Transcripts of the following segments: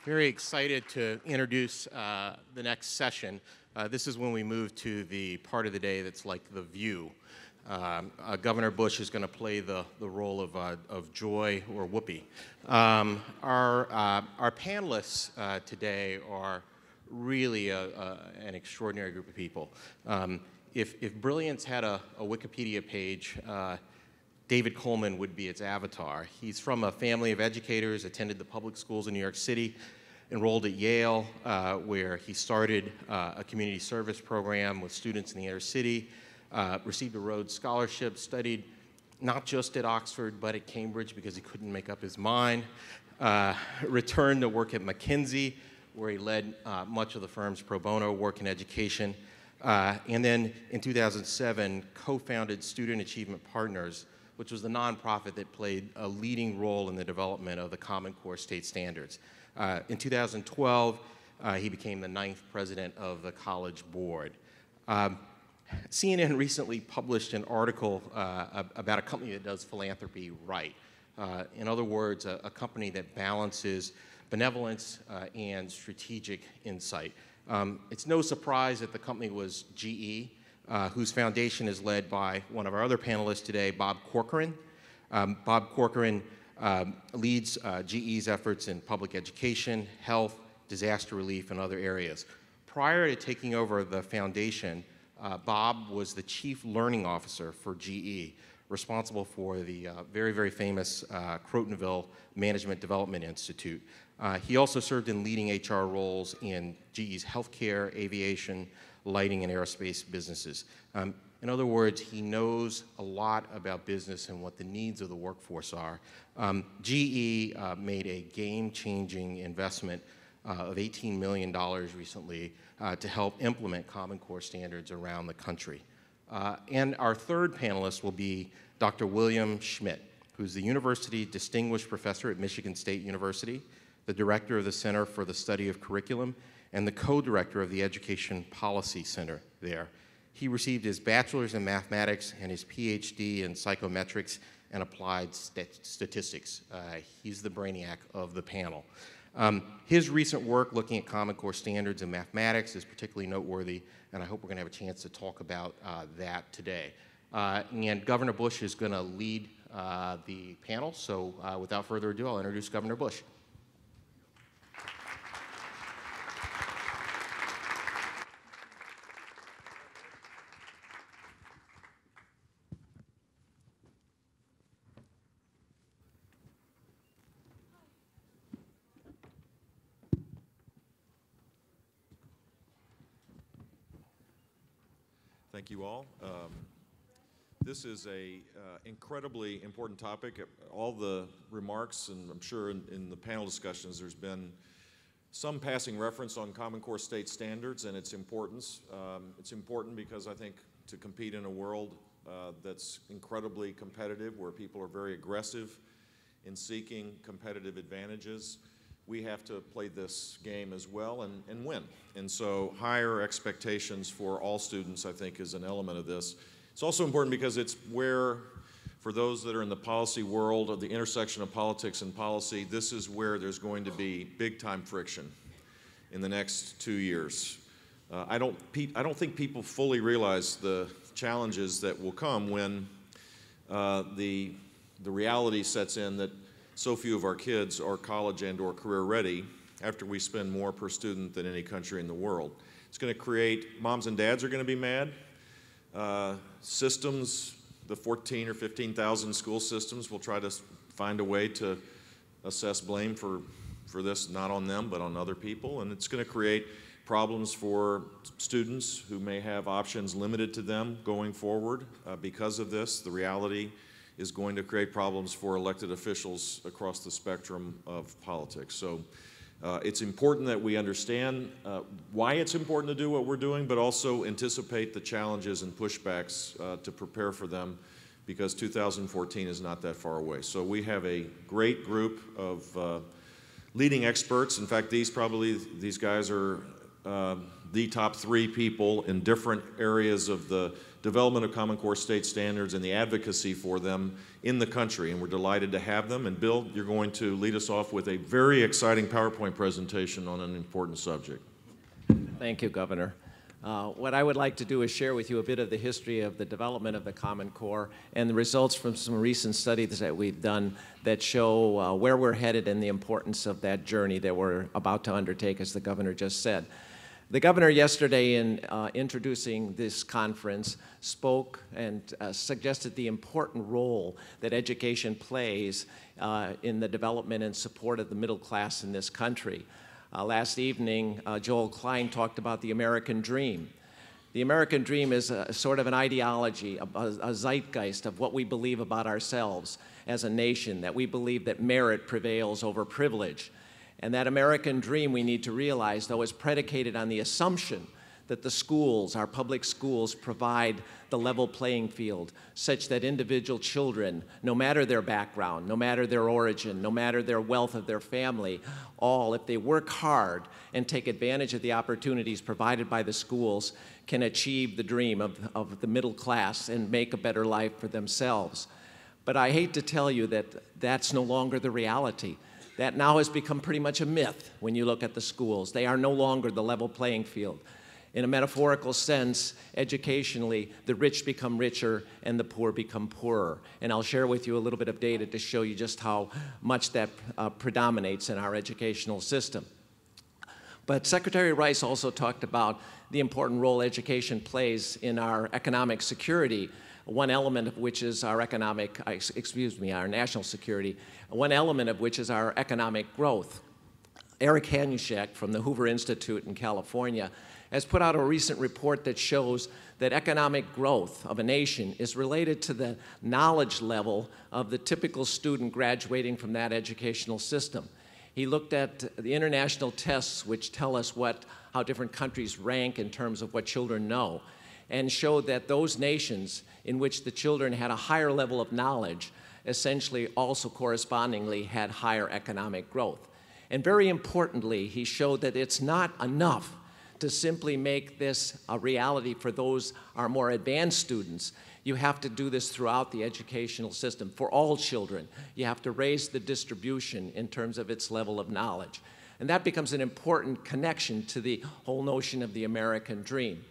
Very excited to introduce the next session. This is when we move to the part of the day that's like the view. Governor Bush is going to play the role of Joy or Whoopi. Our panelists today are really an extraordinary group of people. If Brilliance had a Wikipedia page, David Coleman would be its avatar. He's from a family of educators, attended the public schools in New York City, enrolled at Yale, where he started a community service program with students in the inner city, received a Rhodes Scholarship, studied not just at Oxford, but at Cambridge because he couldn't make up his mind, returned to work at McKinsey, where he led much of the firm's pro bono work in education, and then in 2007 co-founded Student Achievement Partners, which was the nonprofit that played a leading role in the development of the Common Core state standards. In 2012, he became the 9th president of the College Board. CNN recently published an article about a company that does philanthropy right. In other words, a company that balances benevolence and strategic insight. It's no surprise that the company was GE, whose foundation is led by one of our other panelists today, Bob Corcoran. Bob Corcoran leads GE's efforts in public education, health, disaster relief, and other areas. Prior to taking over the foundation, Bob was the chief learning officer for GE, responsible for the very, very famous Crotonville Management Development Institute. He also served in leading HR roles in GE's healthcare, aviation, lighting, and aerospace businesses. In other words, he knows a lot about business and what the needs of the workforce are. GE made a game-changing investment of $18 million recently to help implement Common Core standards around the country. And our third panelist will be Dr. William Schmidt, who's the University Distinguished Professor at Michigan State University, the Director of the Center for the Study of Curriculum, and the co-director of the Education Policy Center there. He received his bachelor's in mathematics and his PhD in psychometrics and applied statistics. He's the brainiac of the panel. His recent work looking at Common Core standards in mathematics is particularly noteworthy, and I hope we're going to have a chance to talk about that today. And Governor Bush is going to lead the panel, so without further ado, I'll introduce Governor Bush. Thank you all. This is a incredibly important topic. All the remarks, and I'm sure in the panel discussions, there's been some passing reference on Common Core state standards and its importance. It's important because I think to compete in a world that's incredibly competitive, where people are very aggressive in seeking competitive advantages, we have to play this game as well and win. And so higher expectations for all students, I think, is an element of this. It's also important because it's where, for those that are in the policy world, of the intersection of politics and policy, this is where there's going to be big-time friction in the next 2 years. I don't think people fully realize the challenges that will come when the reality sets in that so few of our kids are college and or career ready after we spend more per student than any country in the world. It's going to create, moms and dads are going to be mad. Systems, the 14 or 15,000 school systems will try to find a way to assess blame for this, not on them, but on other people. And it's going to create problems for students who may have options limited to them going forward because of this. The reality is going to create problems for elected officials across the spectrum of politics. So it's important that we understand why it's important to do what we're doing, but also anticipate the challenges and pushbacks to prepare for them, because 2014 is not that far away. So we have a great group of leading experts. In fact, these guys are the top 3 people in different areas of the development of Common Core state standards and the advocacy for them in the country, and we're delighted to have them. And Bill, you're going to lead us off with a very exciting PowerPoint presentation on an important subject. Thank you, Governor. What I would like to do is share with you a bit of the history of the development of the Common Core and the results from some recent studies that we've done that show where we're headed and the importance of that journey that we're about to undertake, as the Governor just said. The Governor yesterday, in introducing this conference, spoke and suggested the important role that education plays in the development and support of the middle class in this country. Last evening, Joel Klein talked about the American dream. The American dream is a sort of an ideology, a zeitgeist of what we believe about ourselves as a nation, that we believe that merit prevails over privilege. And that American dream, we need to realize, though, is predicated on the assumption that the schools, our public schools, provide the level playing field such that individual children, no matter their background, no matter their origin, no matter their wealth of their family, all, if they work hard and take advantage of the opportunities provided by the schools, can achieve the dream of the middle class and make a better life for themselves. But I hate to tell you that that's no longer the reality. That now has become pretty much a myth when you look at the schools. They are no longer the level playing field. In a metaphorical sense, educationally, the rich become richer and the poor become poorer. And I'll share with you a little bit of data to show you just how much that predominates in our educational system. But Secretary Rice also talked about the important role education plays in our economic security, one element of which is our our national security, one element of which is our economic growth. Eric Hanushek from the Hoover Institute in California has put out a recent report that shows that economic growth of a nation is related to the knowledge level of the typical student graduating from that educational system. He looked at the international tests which tell us how different countries rank in terms of what children know, and showed that those nations in which the children had a higher level of knowledge essentially also correspondingly had higher economic growth. And very importantly, he showed that it's not enough to simply make this a reality for those our more advanced students. You have to do this throughout the educational system. For all children, you have to raise the distribution in terms of its level of knowledge. And that becomes an important connection to the whole notion of the American dream.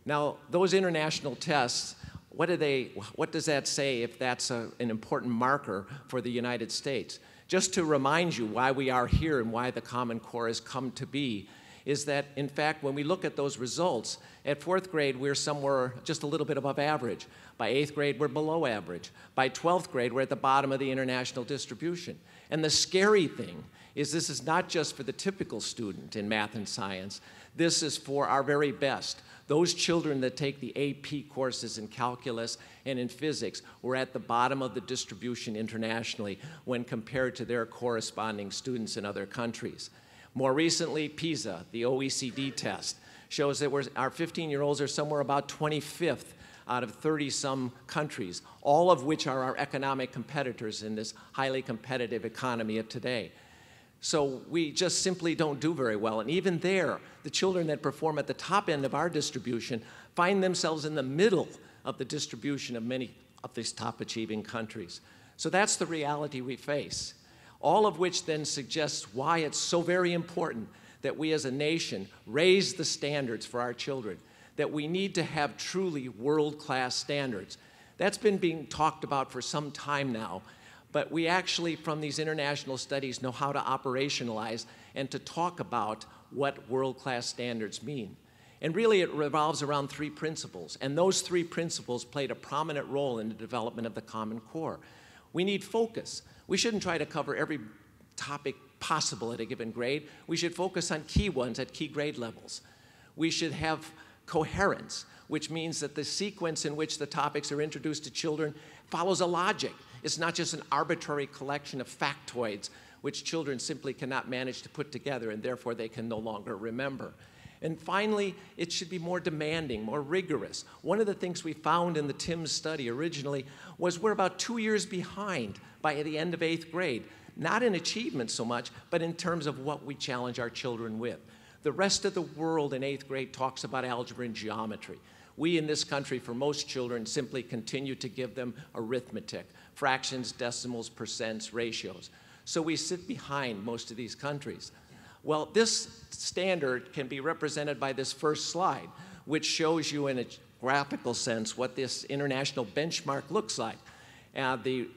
Now, those international tests, what does that say if that's an important marker for the United States? Just to remind you why we are here and why the Common Core has come to be, is that, in fact, when we look at those results, at 4th grade, we're somewhere just a little bit above average. By 8th grade, we're below average. By 12th grade, we're at the bottom of the international distribution. And the scary thing is this is not just for the typical student in math and science. This is for our very best. Those children that take the AP courses in calculus and in physics were at the bottom of the distribution internationally when compared to their corresponding students in other countries. More recently, PISA, the OECD test, shows that our 15-year-olds are somewhere about 25th out of 30-some countries, all of which are our economic competitors in this highly competitive economy of today. So we just simply don't do very well. And even there, the children that perform at the top end of our distribution find themselves in the middle of the distribution of many of these top-achieving countries. So that's the reality we face. All of which then suggests why it's so very important that we as a nation raise the standards for our children, that we need to have truly world-class standards. That's been being talked about for some time now, but we actually, from these international studies, know how to operationalize and to talk about what world-class standards mean. And really, it revolves around 3 principles, and those 3 principles played a prominent role in the development of the Common Core. We need focus. We shouldn't try to cover every topic possible at a given grade. We should focus on key ones at key grade levels. We should have coherence, which means that the sequence in which the topics are introduced to children follows a logic. It's not just an arbitrary collection of factoids which children simply cannot manage to put together and therefore they can no longer remember. And finally, it should be more demanding, more rigorous. One of the things we found in the TIMSS study originally was we're about 2 years behind by the end of 8th grade, not in achievement so much, but in terms of what we challenge our children with. The rest of the world in 8th grade talks about algebra and geometry. We in this country, for most children, simply continue to give them arithmetic, fractions, decimals, percents, ratios. So we sit behind most of these countries. Well, this standard can be represented by this first slide, which shows you in a graphical sense what this international benchmark looks like. The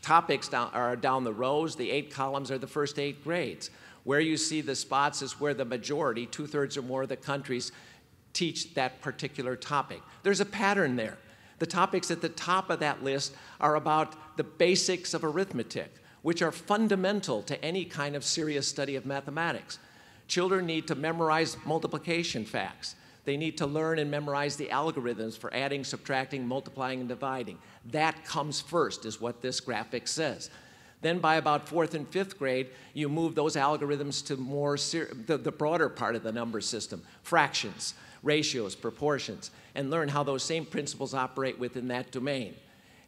topics are down the rows. The 8 columns are the first 8 grades. Where you see the spots is where the majority, 2/3 or more of the countries, teach that particular topic. There's a pattern there. The topics at the top of that list are about the basics of arithmetic, which are fundamental to any kind of serious study of mathematics. Children need to memorize multiplication facts. They need to learn and memorize the algorithms for adding, subtracting, multiplying, and dividing. That comes first, is what this graphic says. Then by about 4th and 5th grade, you move those algorithms to more the broader part of the number system, fractions, ratios, proportions, and learn how those same principles operate within that domain.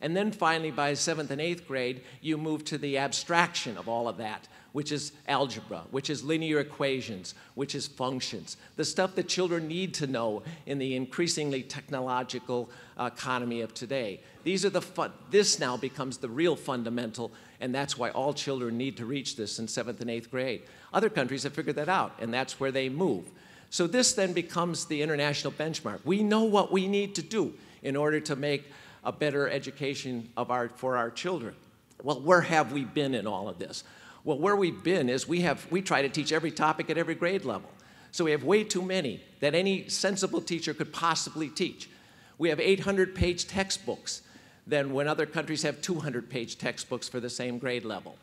And then finally, by 7th and 8th grade, you move to the abstraction of all of that, which is algebra, which is linear equations, which is functions, the stuff that children need to know in the increasingly technological economy of today. This now becomes the real fundamental, and that's why all children need to reach this in 7th and 8th grade. Other countries have figured that out, and that's where they move. So this then becomes the international benchmark. We know what we need to do in order to make a better education for our children. Well, where have we been in all of this? Well, where we've been is we try to teach every topic at every grade level. So we have way too many that any sensible teacher could possibly teach. We have 800-page textbooks than when other countries have 200-page textbooks for the same grade level.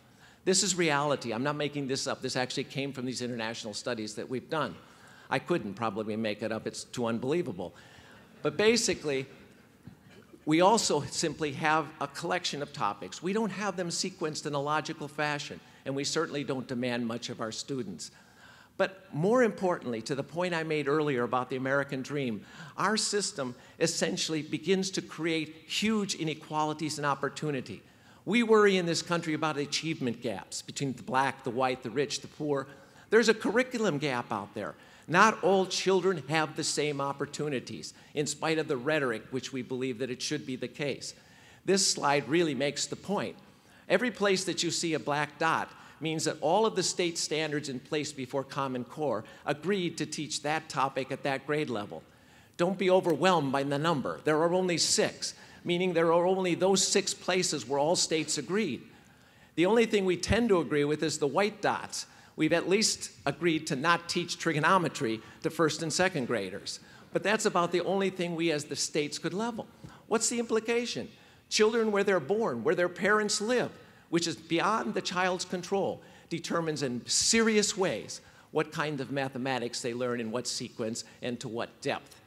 This is reality. I'm not making this up. This actually came from these international studies that we've done. I couldn't probably make it up. It's too unbelievable. But basically, we also simply have a collection of topics. We don't have them sequenced in a logical fashion, and we certainly don't demand much of our students. But more importantly, to the point I made earlier about the American dream, our system essentially begins to create huge inequalities and opportunity. We worry in this country about achievement gaps between the black, the white, the rich, the poor. There's a curriculum gap out there. Not all children have the same opportunities, in spite of the rhetoric which we believe that it should be the case. This slide really makes the point. Every place that you see a black dot means that all of the state standards in place before Common Core agreed to teach that topic at that grade level. Don't be overwhelmed by the number. There are only 6, meaning there are only those 6 places where all states agreed. The only thing we tend to agree with is the white dots. We've at least agreed to not teach trigonometry to 1st and 2nd graders. But that's about the only thing we as the states could level. What's the implication? Children where they're born, where their parents live, which is beyond the child's control, determines in serious ways what kind of mathematics they learn in what sequence and to what depth.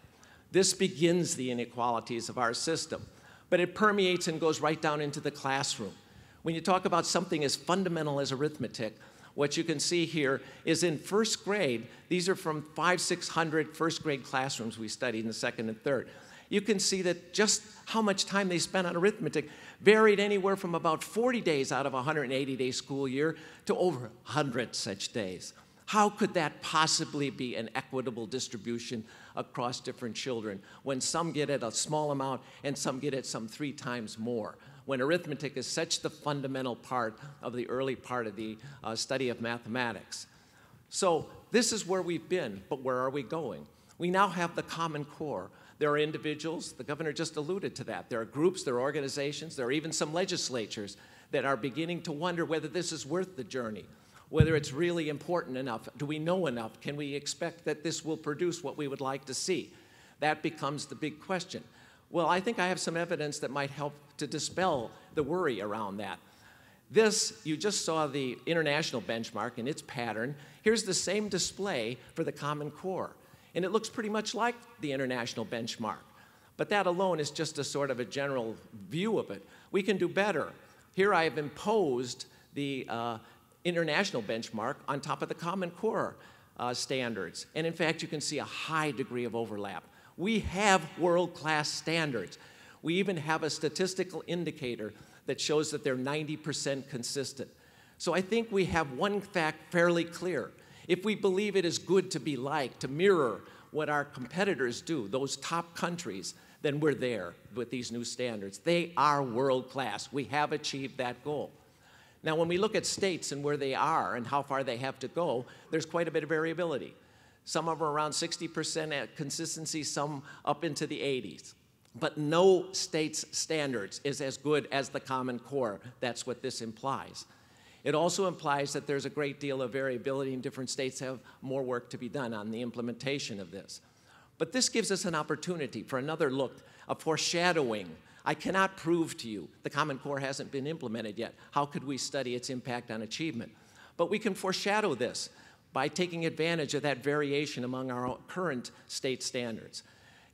This begins the inequalities of our system, but it permeates and goes right down into the classroom. When you talk about something as fundamental as arithmetic, what you can see here is in 1st grade, these are from 500-600 1st grade classrooms we studied in the 2nd and 3rd. You can see that just how much time they spent on arithmetic varied anywhere from about 40 days out of a 180-day school year to over 100 such days. How could that possibly be an equitable distribution across different children when some get it a small amount and some get it some 3 times more? When arithmetic is such the fundamental part of the early part of the study of mathematics. So this is where we've been, but where are we going? We now have the Common Core. There are individuals, the governor just alluded to that. There are groups, there are organizations, there are even some legislatures that are beginning to wonder whether this is worth the journey, whether it's really important enough. Do we know enough? Can we expect that this will produce what we would like to see? That becomes the big question. Well, I think I have some evidence that might help to dispel the worry around that. This, you just saw the international benchmark and its pattern. Here's the same display for the Common Core. And it looks pretty much like the international benchmark. But that alone is just a sort of a general view of it. We can do better. Here I have imposed the international benchmark on top of the Common Core standards. And in fact, you can see a high degree of overlap. We have world-class standards. We even have a statistical indicator that shows that they're 90% consistent. So I think we have one fact fairly clear. If we believe it is good to be like, to mirror what our competitors do, those top countries, then we're there with these new standards. They are world class. We have achieved that goal. Now, when we look at states and where they are and how far they have to go, there's quite a bit of variability. Some of them are around 60% at consistency, some up into the 80s. But no state's standards is as good as the Common Core. That's what this implies. It also implies that there's a great deal of variability and different states have more work to be done on the implementation of this. But this gives us an opportunity for another look, a foreshadowing. I cannot prove to you the Common Core hasn't been implemented yet. How could we study its impact on achievement? But we can foreshadow this by taking advantage of that variation among our current state standards.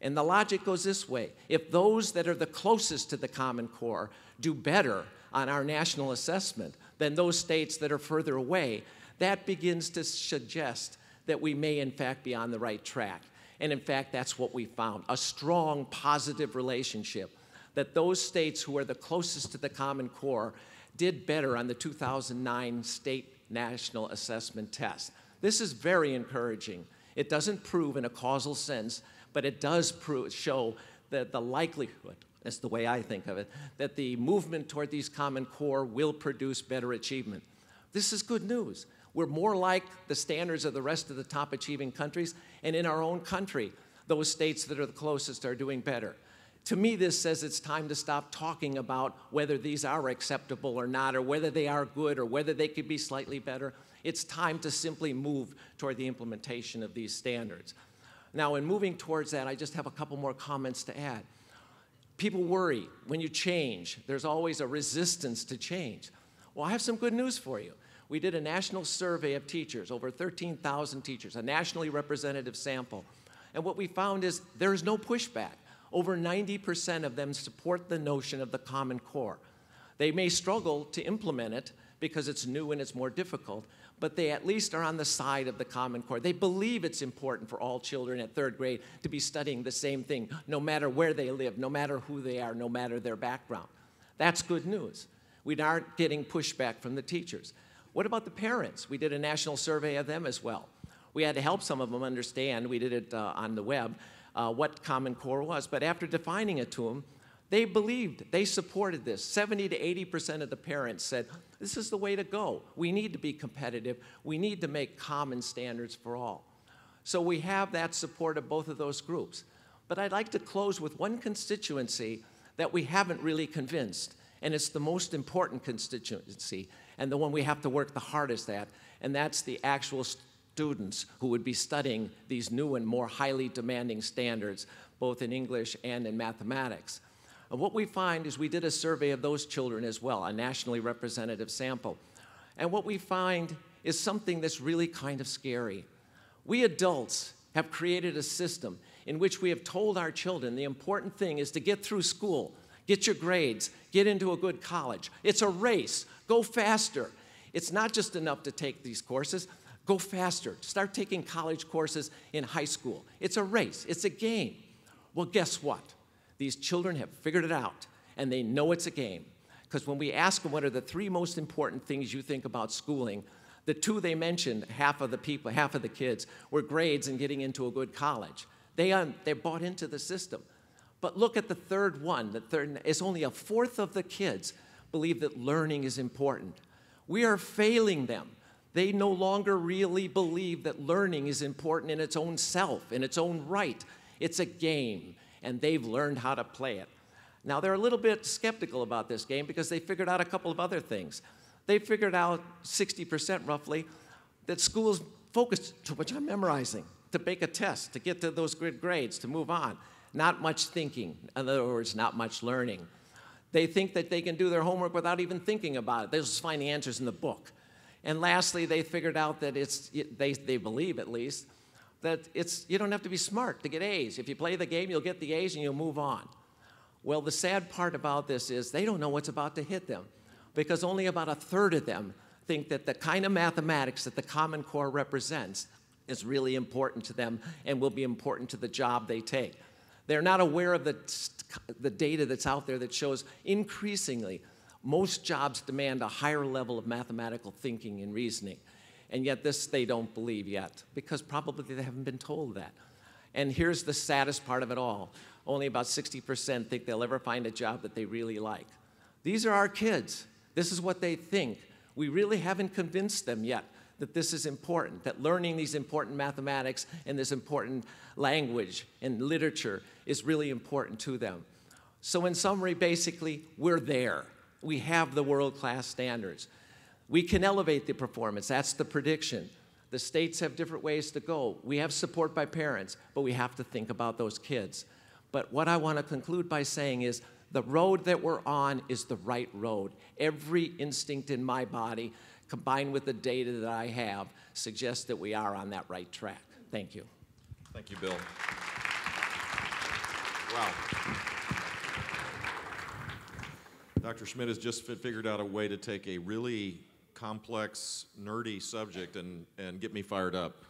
And the logic goes this way. If those that are the closest to the Common Core do better on our national assessment than those states that are further away, that begins to suggest that we may in fact be on the right track. And in fact, that's what we found, a strong positive relationship, that those states who are the closest to the Common Core did better on the 2009 state national assessment test. This is very encouraging. It doesn't prove in a causal sense, but it does show that the likelihood, that's the way I think of it, that the movement toward these Common Core will produce better achievement. This is good news. We're more like the standards of the rest of the top achieving countries, and in our own country, those states that are the closest are doing better. To me, this says it's time to stop talking about whether these are acceptable or not, or whether they are good, or whether they could be slightly better. It's time to simply move toward the implementation of these standards. Now, in moving towards that, I just have a couple more comments to add. People worry when you change. There's always a resistance to change. Well, I have some good news for you. We did a national survey of teachers, over 13,000 teachers, a nationally representative sample. And what we found is there is no pushback. Over 90% of them support the notion of the Common Core. They may struggle to implement it because it's new and it's more difficult, but they at least are on the side of the Common Core. They believe it's important for all children at third grade to be studying the same thing, no matter where they live, no matter who they are, no matter their background. That's good news. We aren't getting pushback from the teachers. What about the parents? We did a national survey of them as well. We had to help some of them understand, we did it on the web, what Common Core was. But after defining it to them, they believed, they supported this. 70 to 80% of the parents said, this is the way to go. We need to be competitive. We need to make common standards for all. So we have that support of both of those groups. But I'd like to close with one constituency that we haven't really convinced, and it's the most important constituency, and the one we have to work the hardest at, and that's the actual students who would be studying these new and more highly demanding standards, both in English and in mathematics. And what we find is we did a survey of those children as well, a nationally representative sample. And what we find is something that's really kind of scary. We adults have created a system in which we have told our children the important thing is to get through school, get your grades, get into a good college. It's a race. Go faster. It's not just enough to take these courses. Go faster. Start taking college courses in high school. It's a race. It's a game. Well, guess what? These children have figured it out, and they know it's a game. Because when we ask them what are the three most important things you think about schooling, the two they mentioned, half of the kids, were grades and getting into a good college. They bought into the system. But look at the third one. It's only a fourth of the kids believe that learning is important. We are failing them. They no longer really believe that learning is important in its own self, in its own right. It's a game, and they've learned how to play it. Now, they're a little bit skeptical about this game because they figured out a couple of other things. They figured out 60% roughly that schools focus too much on memorizing, to make a test, to get to those good grades, to move on. Not much thinking. In other words, not much learning. They think that they can do their homework without even thinking about it. They just find the answers in the book. And lastly, they figured out that they believe at least, that you don't have to be smart to get A's. If you play the game, you'll get the A's and you'll move on. Well, the sad part about this is they don't know what's about to hit them, because only about a third of them think that the kind of mathematics that the Common Core represents is really important to them and will be important to the job they take. They're not aware of the data that's out there that shows increasingly most jobs demand a higher level of mathematical thinking and reasoning. And yet this they don't believe yet, because probably they haven't been told that. And here's the saddest part of it all. Only about 60% think they'll ever find a job that they really like. These are our kids. This is what they think. We really haven't convinced them yet that this is important, that learning these important mathematics and this important language and literature is really important to them. So in summary, basically, we're there. We have the world-class standards. We can elevate the performance. That's the prediction. The states have different ways to go. We have support by parents, but we have to think about those kids. But what I want to conclude by saying is the road that we're on is the right road. Every instinct in my body, combined with the data that I have, suggests that we are on that right track. Thank you. Thank you, Bill. Wow. Dr. Schmidt has just figured out a way to take a really complex, nerdy subject and get me fired up,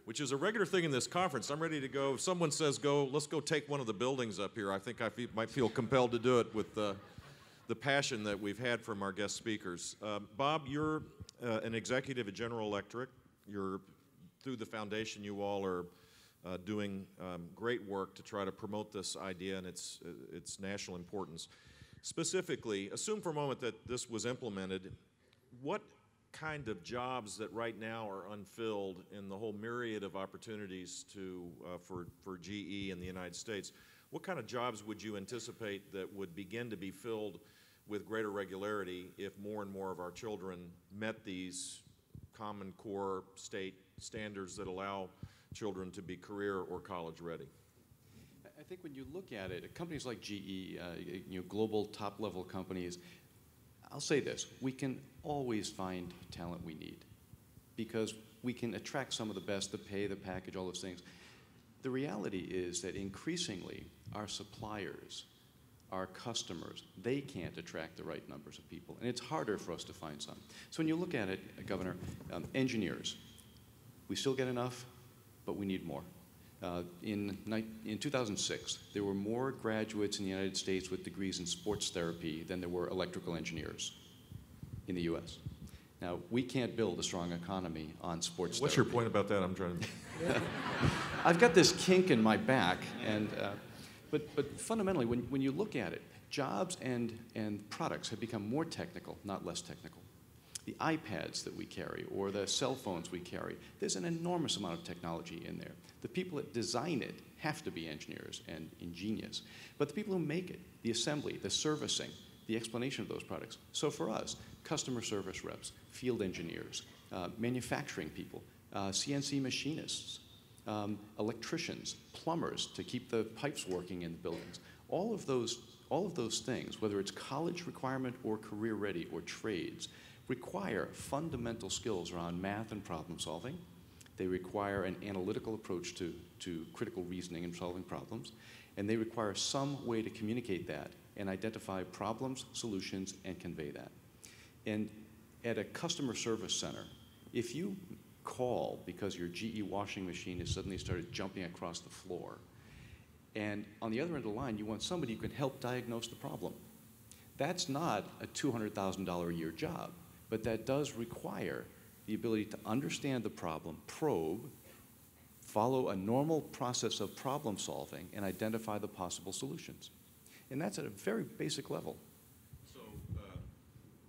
which is a regular thing in this conference. I'm ready to go. If someone says go, let's go take one of the buildings up here, I think I might feel compelled to do it with the passion that we've had from our guest speakers. Bob, you're an executive at General Electric. You're, through the foundation, you all are doing great work to try to promote this idea and its national importance. Specifically, assume for a moment that this was implemented. What kind of jobs that right now are unfilled in the whole myriad of opportunities for GE in the United States, what kind of jobs would you anticipate that would begin to be filled with greater regularity if more and more of our children met these Common Core state standards that allow children to be career or college ready? I think when you look at it, companies like GE, global top-level companies, I'll say this, we can always find talent we need because we can attract some of the best, the pay, the package, all those things. The reality is that increasingly our suppliers, our customers, they can't attract the right numbers of people, and it's harder for us to find some. So when you look at it, Governor, engineers, we still get enough, but we need more. In 2006, there were more graduates in the United States with degrees in sports therapy than there were electrical engineers in the U.S. Now, we can't build a strong economy on sports therapy. What's your point about that? I'm trying to... I've got this kink in my back, and, but fundamentally, when you look at it, jobs and products have become more technical, not less technical. The iPads that we carry or the cell phones we carry, there's an enormous amount of technology in there. The people that design it have to be engineers and ingenious. But the people who make it, the assembly, the servicing, the explanation of those products. So for us, customer service reps, field engineers, manufacturing people, CNC machinists, electricians, plumbers to keep the pipes working in the buildings. All of those things, whether it's college requirement or career ready or trades, require fundamental skills around math and problem solving. They require an analytical approach to critical reasoning and solving problems. And they require some way to communicate that and identify problems, solutions, and convey that. And at a customer service center, if you call because your GE washing machine has suddenly started jumping across the floor, and on the other end of the line, you want somebody who can help diagnose the problem. That's not a $200,000 a year job. But that does require the ability to understand the problem, probe, follow a normal process of problem solving, and identify the possible solutions. And that's at a very basic level. So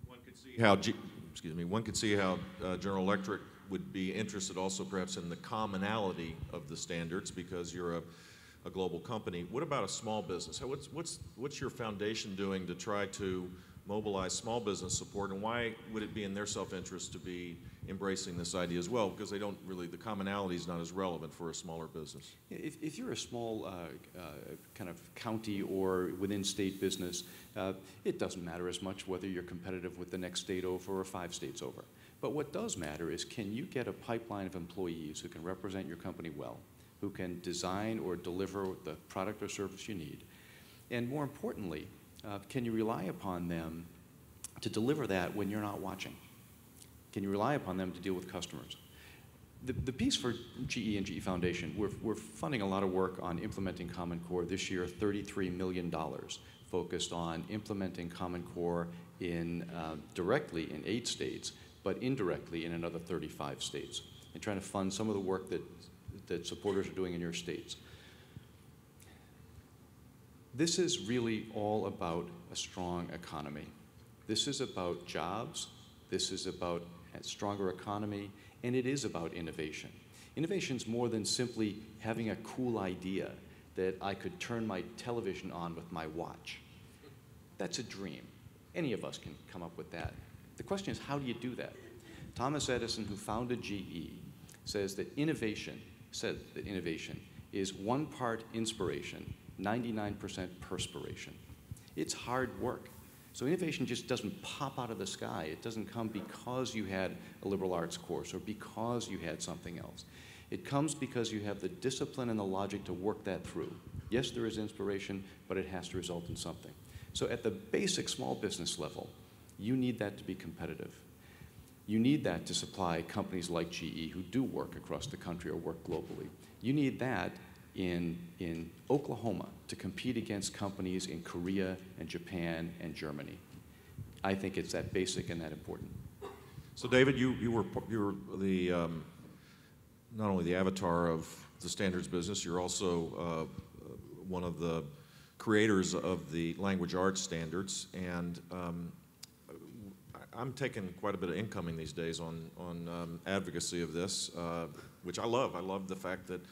one could see how General Electric would be interested also perhaps in the commonality of the standards because you're a global company. What about a small business? What's your foundation doing to try to mobilize small business support, and why would it be in their self-interest to be embracing this idea as well? Because they don't really, the commonality is not as relevant for a smaller business. If you're a small kind of county or within state business, it doesn't matter as much whether you're competitive with the next state over or 5 states over. But what does matter is can you get a pipeline of employees who can represent your company well, who can design or deliver the product or service you need, and more importantly, can you rely upon them to deliver that when you're not watching? Can you rely upon them to deal with customers? The piece for GE and GE Foundation, we're funding a lot of work on implementing Common Core. This year, $33 million focused on implementing Common Core directly in 8 states, but indirectly in another 35 states, and trying to fund some of the work that that supporters are doing in your states. This is really all about a strong economy. This is about jobs, this is about a stronger economy, and it is about innovation. Innovation's more than simply having a cool idea that I could turn my television on with my watch. That's a dream. Any of us can come up with that. The question is, how do you do that? Thomas Edison, who founded GE, said that innovation is 1 part inspiration, 99% perspiration. It's hard work. So innovation just doesn't pop out of the sky. It doesn't come because you had a liberal arts course or because you had something else. It comes because you have the discipline and the logic to work that through. Yes, there is inspiration, but it has to result in something. So at the basic small business level, you need that to be competitive. You need that to supply companies like GE who do work across the country or work globally. You need that in Oklahoma to compete against companies in Korea and Japan and Germany. I think it's that basic and that important. So David, you were the not only the avatar of the standards business, you're also one of the creators of the language arts standards, and I'm taking quite a bit of incoming these days on advocacy of this, which I love. I love the fact that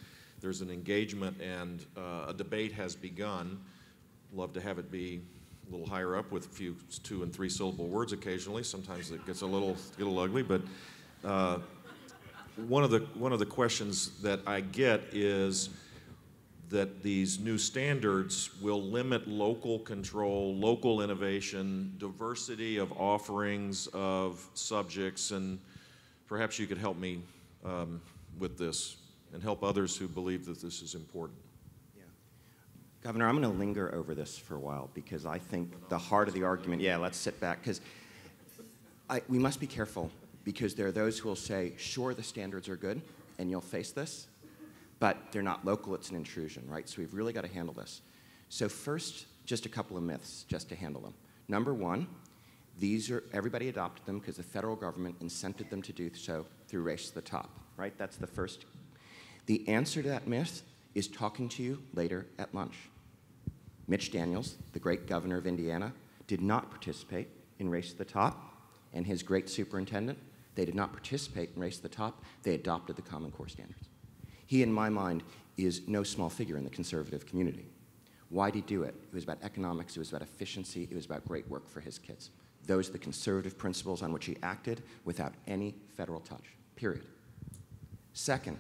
there's an engagement and a debate has begun. Love to have it be a little higher up with a few 2- and 3-syllable words occasionally. Sometimes it gets a little ugly, but one of the questions that I get is that these new standards will limit local control, local innovation, diversity of offerings of subjects, and perhaps you could help me with this and help others who believe that this is important. Yeah. Governor, I'm going to linger over this for a while because I think the heart of the argument, yeah, let's sit back, because we must be careful, because there are those who will say, sure, the standards are good, and you'll face this, but they're not local, it's an intrusion, right? So we've really got to handle this. So first, just a couple of myths just to handle them. Number one, everybody adopted them because the federal government incented them to do so through Race to the Top, right? That's the first. The answer to that myth is talking to you later at lunch. Mitch Daniels, the great governor of Indiana, did not participate in Race to the Top, and his great superintendent, they did not participate in Race to the Top. They adopted the Common Core standards. He, in my mind, is no small figure in the conservative community. Why did he do it? It was about economics, it was about efficiency, it was about great work for his kids. Those are the conservative principles on which he acted without any federal touch, period. Second,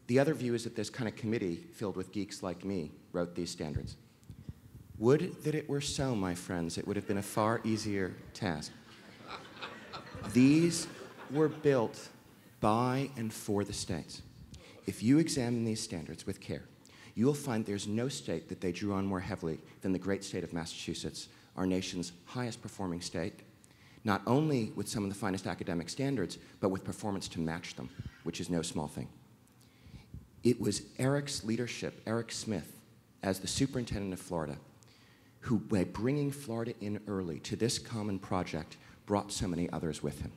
the other view is that this kind of committee filled with geeks like me wrote these standards. Would that it were so, my friends. It would have been a far easier task. These were built by and for the states. If you examine these standards with care, you will find there's no state that they drew on more heavily than the great state of Massachusetts, our nation's highest performing state, not only with some of the finest academic standards, but with performance to match them, which is no small thing. It was Eric's leadership, Eric Schmidt, as the superintendent of Florida, who, by bringing Florida in early to this common project, brought so many others with him.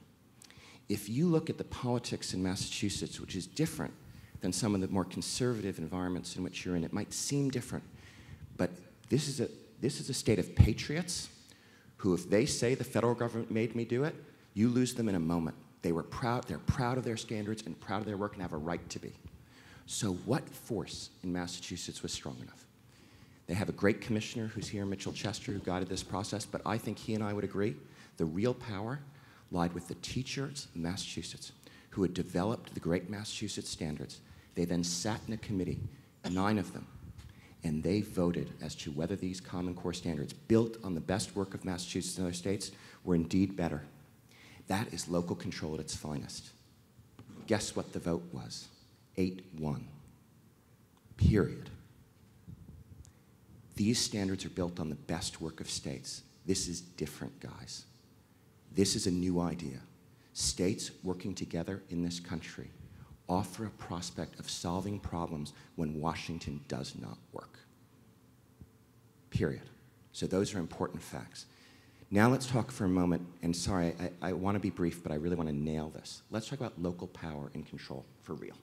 If you look at the politics in Massachusetts, which is different than some of the more conservative environments in which you're in, it might seem different, but this is a state of patriots who, if they say the federal government made me do it, you lose them in a moment. They're proud of their standards and proud of their work and have a right to be. So what force in Massachusetts was strong enough? They have a great commissioner who's here, Mitchell Chester, who guided this process, but I think he and I would agree the real power lied with the teachers of Massachusetts who had developed the great Massachusetts standards. They then sat in a committee, 9 of them, and they voted as to whether these Common Core standards, built on the best work of Massachusetts and other states, were indeed better. That is local control at its finest. Guess what the vote was? 8-1. Period. These standards are built on the best work of states. This is different, guys. This is a new idea. States working together in this country offer a prospect of solving problems when Washington does not work. Period. So those are important facts. Now let's talk for a moment, and sorry, I want to be brief, but I really want to nail this. Let's talk about local power and control for real.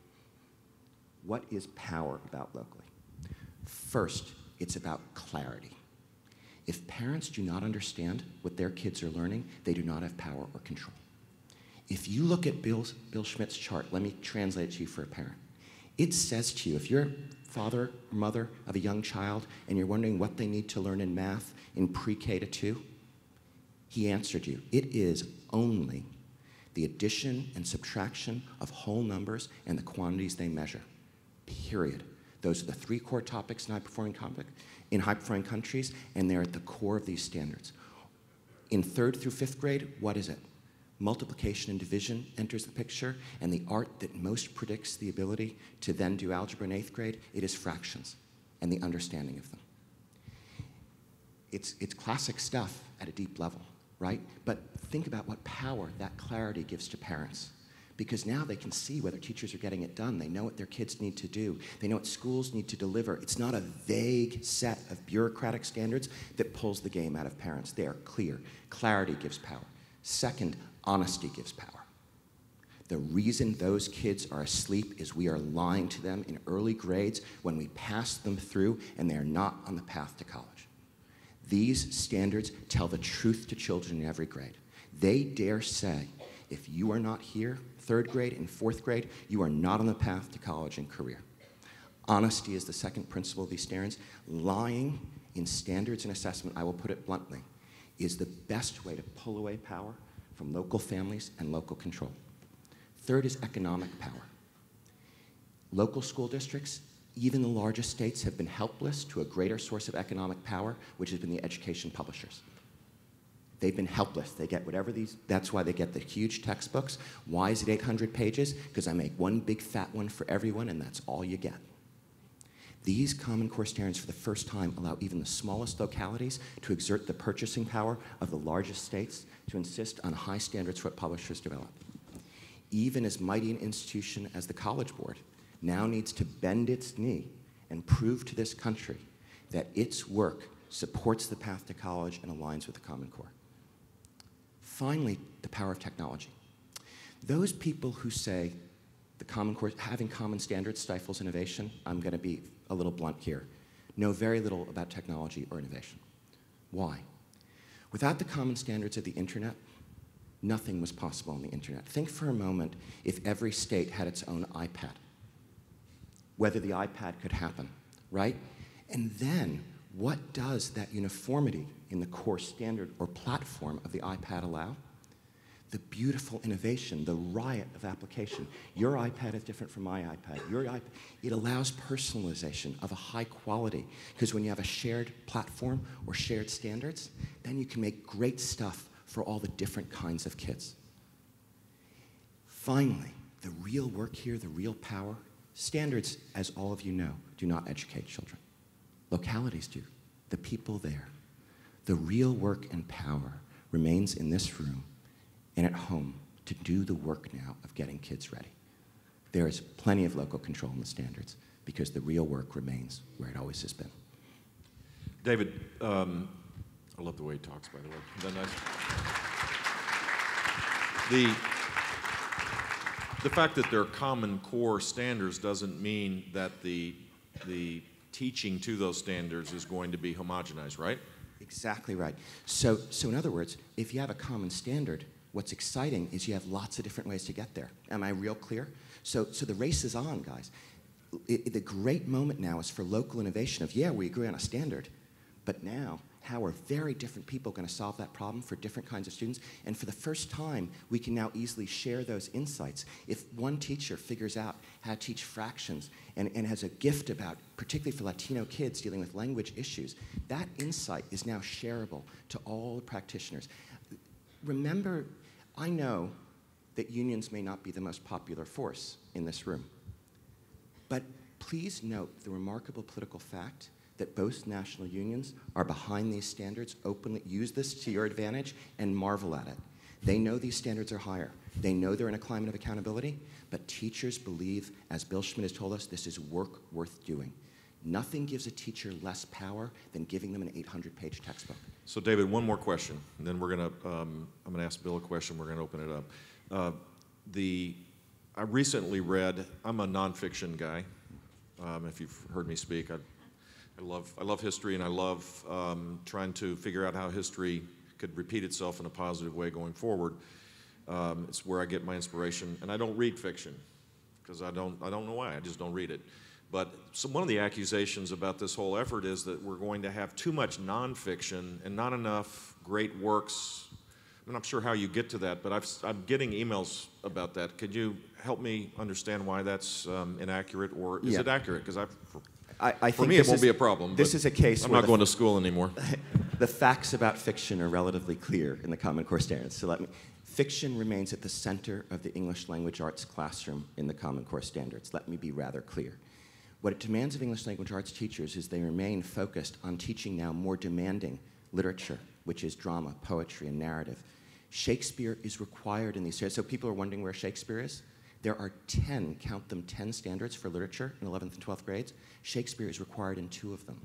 What is power about locally? First, it's about clarity. If parents do not understand what their kids are learning, they do not have power or control. If you look at Bill Schmidt's chart, let me translate it to you for a parent. It says to you, if you're father or mother of a young child and you're wondering what they need to learn in math in pre-K to 2, he answered you. It is only the addition and subtraction of whole numbers and the quantities they measure, period. Those are the 3 core topics in high-performing countries, and they're at the core of these standards. In 3rd through 5th grade, what is it? Multiplication and division enters the picture, and the art that most predicts the ability to then do algebra in 8th grade, it is fractions and the understanding of them. It's classic stuff at a deep level, right? But think about what power that clarity gives to parents. Because now they can see whether teachers are getting it done. They know what their kids need to do. They know what schools need to deliver. It's not a vague set of bureaucratic standards that pulls the game out of parents. They are clear. Clarity gives power. Second, honesty gives power. The reason those kids are asleep is we are lying to them in early grades when we pass them through and they are not on the path to college. These standards tell the truth to children in every grade. They dare say, if you are not here, 3rd grade and 4th grade, you are not on the path to college and career. Honesty is the second principle of these standards. Lying in standards and assessment, I will put it bluntly, is the best way to pull away power from local families and local control. Third is economic power. Local school districts, even the largest states, have been helpless to a greater source of economic power, which has been the education publishers. They've been helpless. They get whatever that's why they get the huge textbooks. Why is it 800 pages? Because I make one big fat one for everyone, and that's all you get. These Common Core standards, for the first time, allow even the smallest localities to exert the purchasing power of the largest states to insist on high standards for what publishers develop. Even as mighty an institution as the College Board now needs to bend its knee and prove to this country that its work supports the path to college and aligns with the Common Core. Finally, the power of technology. Those people who say the Common Core, having common standards stifles innovation, I'm going to be a little blunt here, know very little about technology or innovation. Why? Without the common standards of the internet, nothing was possible on the internet. Think for a moment if every state had its own iPad, whether the iPad could happen, right? And then, what does that uniformity in the core standard or platform of the iPad allow? The beautiful innovation, the riot of application. Your iPad is different from my iPad. It allows personalization of a high quality, because when you have a shared platform or shared standards, then you can make great stuff for all the different kinds of kids. Finally, the real work here, the real power, standards, as all of you know, do not educate children. Localities do, the people there. The real work and power remains in this room and at home to do the work now of getting kids ready. There is plenty of local control in the standards because the real work remains where it always has been. David, I love the way he talks, by the way. Isn't that nice? The fact that there are Common Core standards doesn't mean that the teaching to those standards is going to be homogenized, right? Exactly right. So in other words, if you have a common standard, what's exciting is you have lots of different ways to get there. Am I real clear? So the race is on, guys. The great moment now is for local innovation of, yeah, we agree on a standard, but now, how are very different people going to solve that problem for different kinds of students? And for the first time, we can now easily share those insights. If one teacher figures out how to teach fractions and has a gift about, particularly for Latino kids dealing with language issues, that insight is now shareable to all the practitioners. Remember, I know that unions may not be the most popular force in this room, but please note the remarkable political fact that both national unions are behind these standards, openly use this to your advantage, and marvel at it. They know these standards are higher. They know they're in a climate of accountability, but teachers believe, as Bill Schmidt has told us, this is work worth doing. Nothing gives a teacher less power than giving them an 800-page textbook. So, David, one more question, and then we're going to, I'm going to ask Bill a question, we're going to open it up. I recently read, I'm a nonfiction guy, If you've heard me speak, I love history, and I love trying to figure out how history could repeat itself in a positive way going forward. It's where I get my inspiration, and I don't read fiction because I don't know why. I just don't read it. But one of the accusations about this whole effort is that we're going to have too much nonfiction and not enough great works. I'm not sure how you get to that, but I'm getting emails about that. Could you help me understand why that's inaccurate, or is it accurate? Because for me, it won't be a problem. This is a case I'm where not going to school anymore. The facts about fiction are relatively clear in the Common Core standards. So fiction remains at the center of the English language arts classroom in the Common Core standards. Let me be rather clear. What it demands of English language arts teachers is they remain focused on teaching now more demanding literature, which is drama, poetry, and narrative. Shakespeare is required in these standards. So people are wondering where Shakespeare is. There are 10, count them, 10 standards for literature in 11th and 12th grades. Shakespeare is required in 2 of them.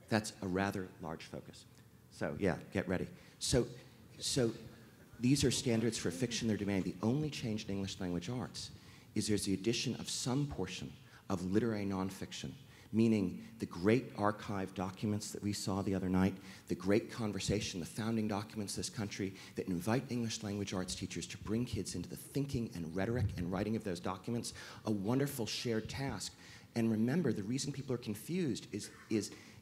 That's a rather large focus. So yeah, get ready. So these are standards for fiction. They're demanding. The only change in English language arts is there's the addition of some portion of literary nonfiction, meaning the great archive documents that we saw the other night, the great conversation, the founding documents of this country that invite English language arts teachers to bring kids into the thinking and rhetoric and writing of those documents, a wonderful shared task. And remember, the reason people are confused is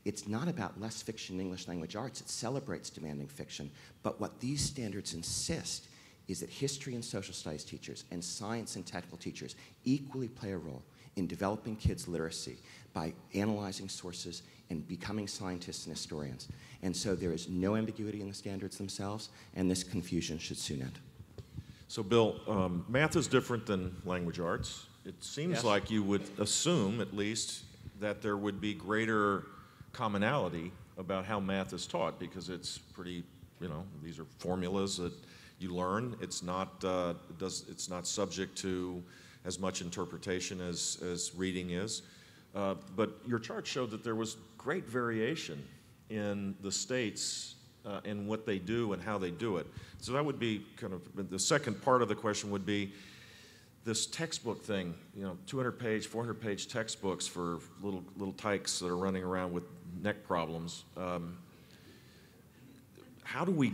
it's not about less fiction in English language arts. It celebrates demanding fiction. But what these standards insist is that history and social studies teachers and science and technical teachers equally play a role in developing kids' literacy by analyzing sources and becoming scientists and historians. And so there is no ambiguity in the standards themselves, and this confusion should soon end. So Bill, math is different than language arts. It seems like you would assume, at least, that there would be greater commonality about how math is taught, because it's pretty, these are formulas that you learn. It's not, it's not subject to as much interpretation as reading is. But your chart showed that there was great variation in the states in what they do and how they do it. So that would be kind of, the second part of the question would be this textbook thing, 200-page, 400-page textbooks for little tykes that are running around with neck problems. How do we,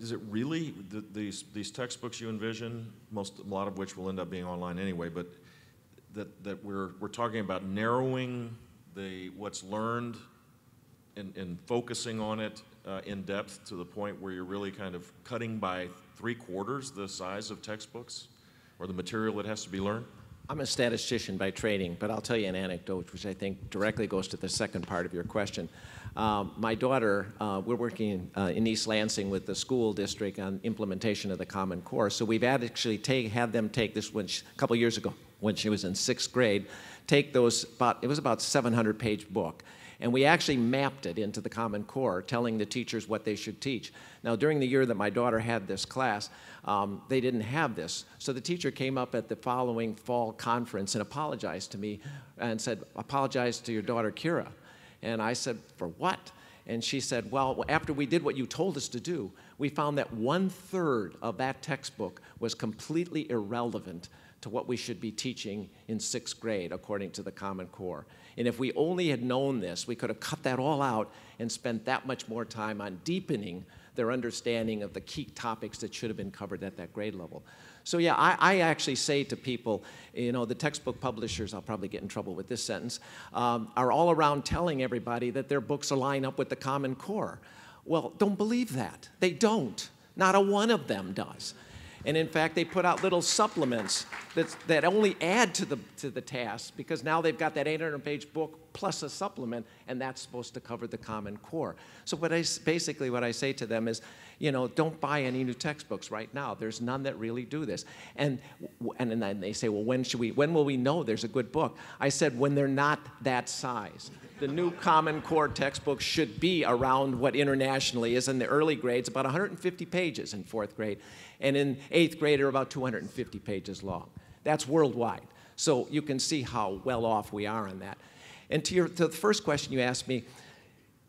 is it really these textbooks you envision, a lot of which will end up being online anyway, but that we're talking about narrowing what's learned and focusing on it in depth to the point where you're really kind of cutting by 3/4 the size of textbooks or the material that has to be learned? I'm a statistician by training, but I'll tell you an anecdote which I think directly goes to the second part of your question. My daughter, we're working in East Lansing with the school district on implementation of the Common Core. So we've actually had them take this a couple years ago when she was in 6th grade, take those, it was about 700-page book. And we actually mapped it into the Common Core, telling the teachers what they should teach. Now, during the year that my daughter had this class, they didn't have this. So the teacher came up at the following fall conference and apologized to me and said, apologize to your daughter, Kira. And I said, for what? And she said, well, after we did what you told us to do, we found that 1/3 of that textbook was completely irrelevant to what we should be teaching in 6th grade, according to the Common Core. And if we only had known this, we could have cut that all out and spent that much more time on deepening their understanding of the key topics that should have been covered at that grade level. So yeah, I actually say to people, the textbook publishers, I'll probably get in trouble with this sentence, are all around telling everybody that their books align up with the Common Core. Well, don't believe that. They don't. Not a one of them does. And in fact, they put out little supplements that only add to the task, because now they've got that 800-page book plus a supplement, and that's supposed to cover the Common Core. So basically what I say to them is, don't buy any new textbooks right now. There's none that really do this. And then they say, well, when will we know there's a good book? I said, when they're not that size. The new Common Core textbook should be around what internationally is in the early grades, about 150 pages in 4th grade. And in 8th grade, they're about 250 pages long. That's worldwide. So you can see how well off we are on that. And to the first question you asked me,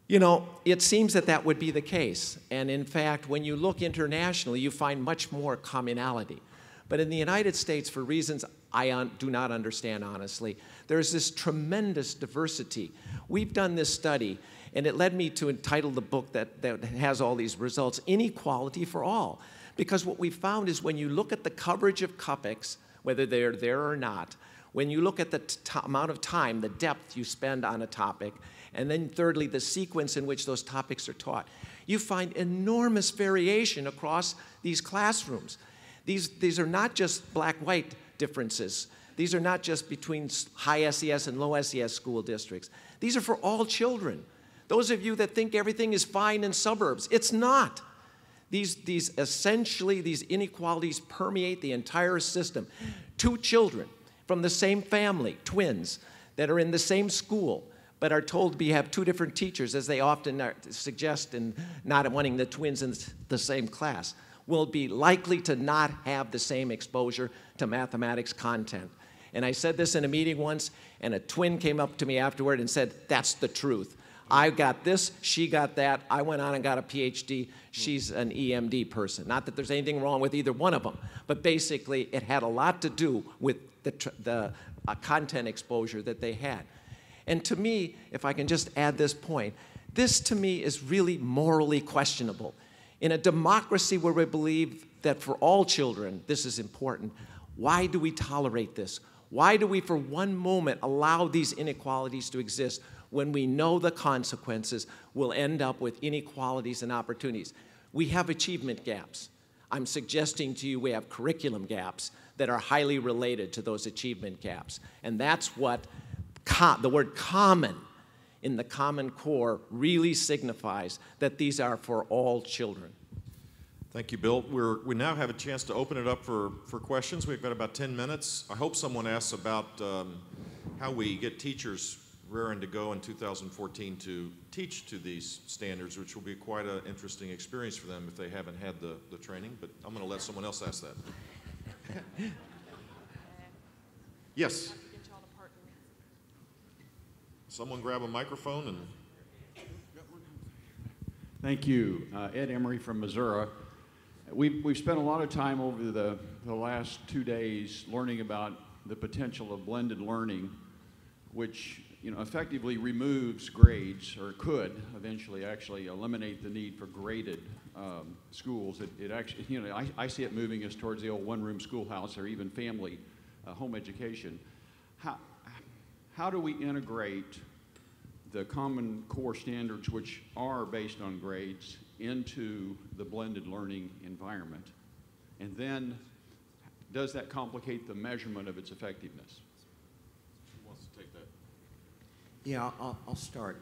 it seems that would be the case. And in fact, when you look internationally, you find much more commonality. But in the United States, for reasons I do not understand honestly. There's this tremendous diversity. We've done this study, and it led me to entitle the book that has all these results, Inequality for All. Because what we found is when you look at the coverage of topics, whether they're there or not, when you look at the amount of time, the depth you spend on a topic, and then thirdly, the sequence in which those topics are taught, you find enormous variation across these classrooms. These are not just black-white differences. These are not just between high SES and low SES school districts. These are for all children. Those of you that think everything is fine in suburbs, it's not. These inequalities permeate the entire system. Two children from the same family, twins, that are in the same school, but are told to have two different teachers, as they often suggest in not wanting the twins in the same class, will be likely to not have the same exposure to mathematics content. And I said this in a meeting once, and a twin came up to me afterward and said, that's the truth. I got this, she got that, I went on and got a PhD, she's an EMD person. Not that there's anything wrong with either one of them, but basically it had a lot to do with the content exposure that they had. And to me, if I can just add this point, this to me is really morally questionable. In a democracy where we believe that for all children this is important, why do we tolerate this? Why do we for one moment allow these inequalities to exist when we know the consequences will end up with inequalities and opportunities? We have achievement gaps. I'm suggesting to you we have curriculum gaps that are highly related to those achievement gaps. And that's what the word common in the Common Core really signifies, that these are for all children. Thank you, Bill. We now have a chance to open it up for questions. We've got about 10 minutes. I hope someone asks about how we get teachers raring to go in 2014 to teach to these standards, which will be quite an interesting experience for them if they haven't had the training. But I'm going to let someone else ask that. Yes. Someone grab a microphone and. Thank you. Ed Emery from Missouri. We've spent a lot of time over the last 2 days learning about the potential of blended learning, which effectively removes grades, or could eventually actually eliminate the need for graded schools. It actually, I see it moving us towards the old one-room schoolhouse or even family home education. How do we integrate the Common Core standards, which are based on grades, into the blended learning environment? And then, does that complicate the measurement of its effectiveness? Who wants to take that? Yeah, I'll start.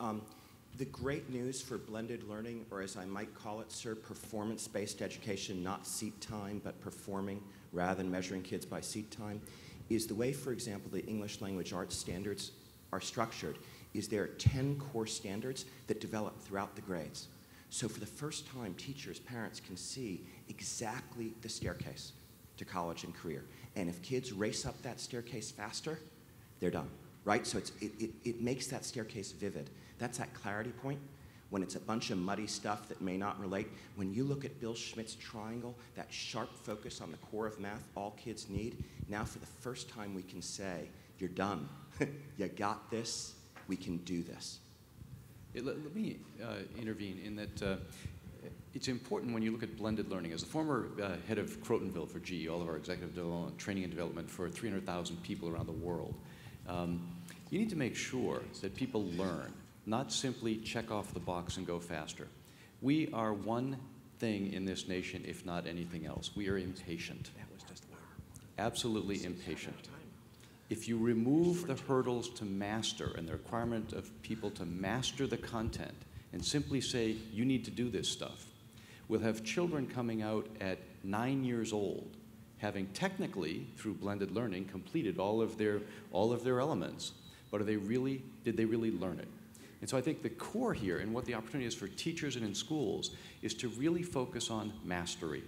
The great news for blended learning, or as I might call it, sir, performance-based education, not seat time, but performing rather than measuring kids by seat time, is the way, for example, the English language arts standards are structured, is there are 10 core standards that develop throughout the grades. So for the first time, teachers, parents can see exactly the staircase to college and career. And if kids race up that staircase faster, they're done, right? So it makes that staircase vivid. That's that clarity point. When it's a bunch of muddy stuff that may not relate, when you look at Bill Schmidt's triangle, that sharp focus on the core of math all kids need, now for the first time we can say, you're done. You got this. We can do this. Let me intervene in that it's important when you look at blended learning. As the former head of Crotonville for GE, all of our executive development, training and development for 300,000 people around the world, you need to make sure that people learn, not simply check off the box and go faster. We are one thing in this nation, if not anything else. We are impatient. Absolutely impatient. If you remove the hurdles to master and the requirement of people to master the content and simply say, you need to do this stuff, we'll have children coming out at 9 years old having technically, through blended learning, completed all of their elements, but did they really learn it? And so I think the core here and what the opportunity is for teachers and in schools is to really focus on mastery,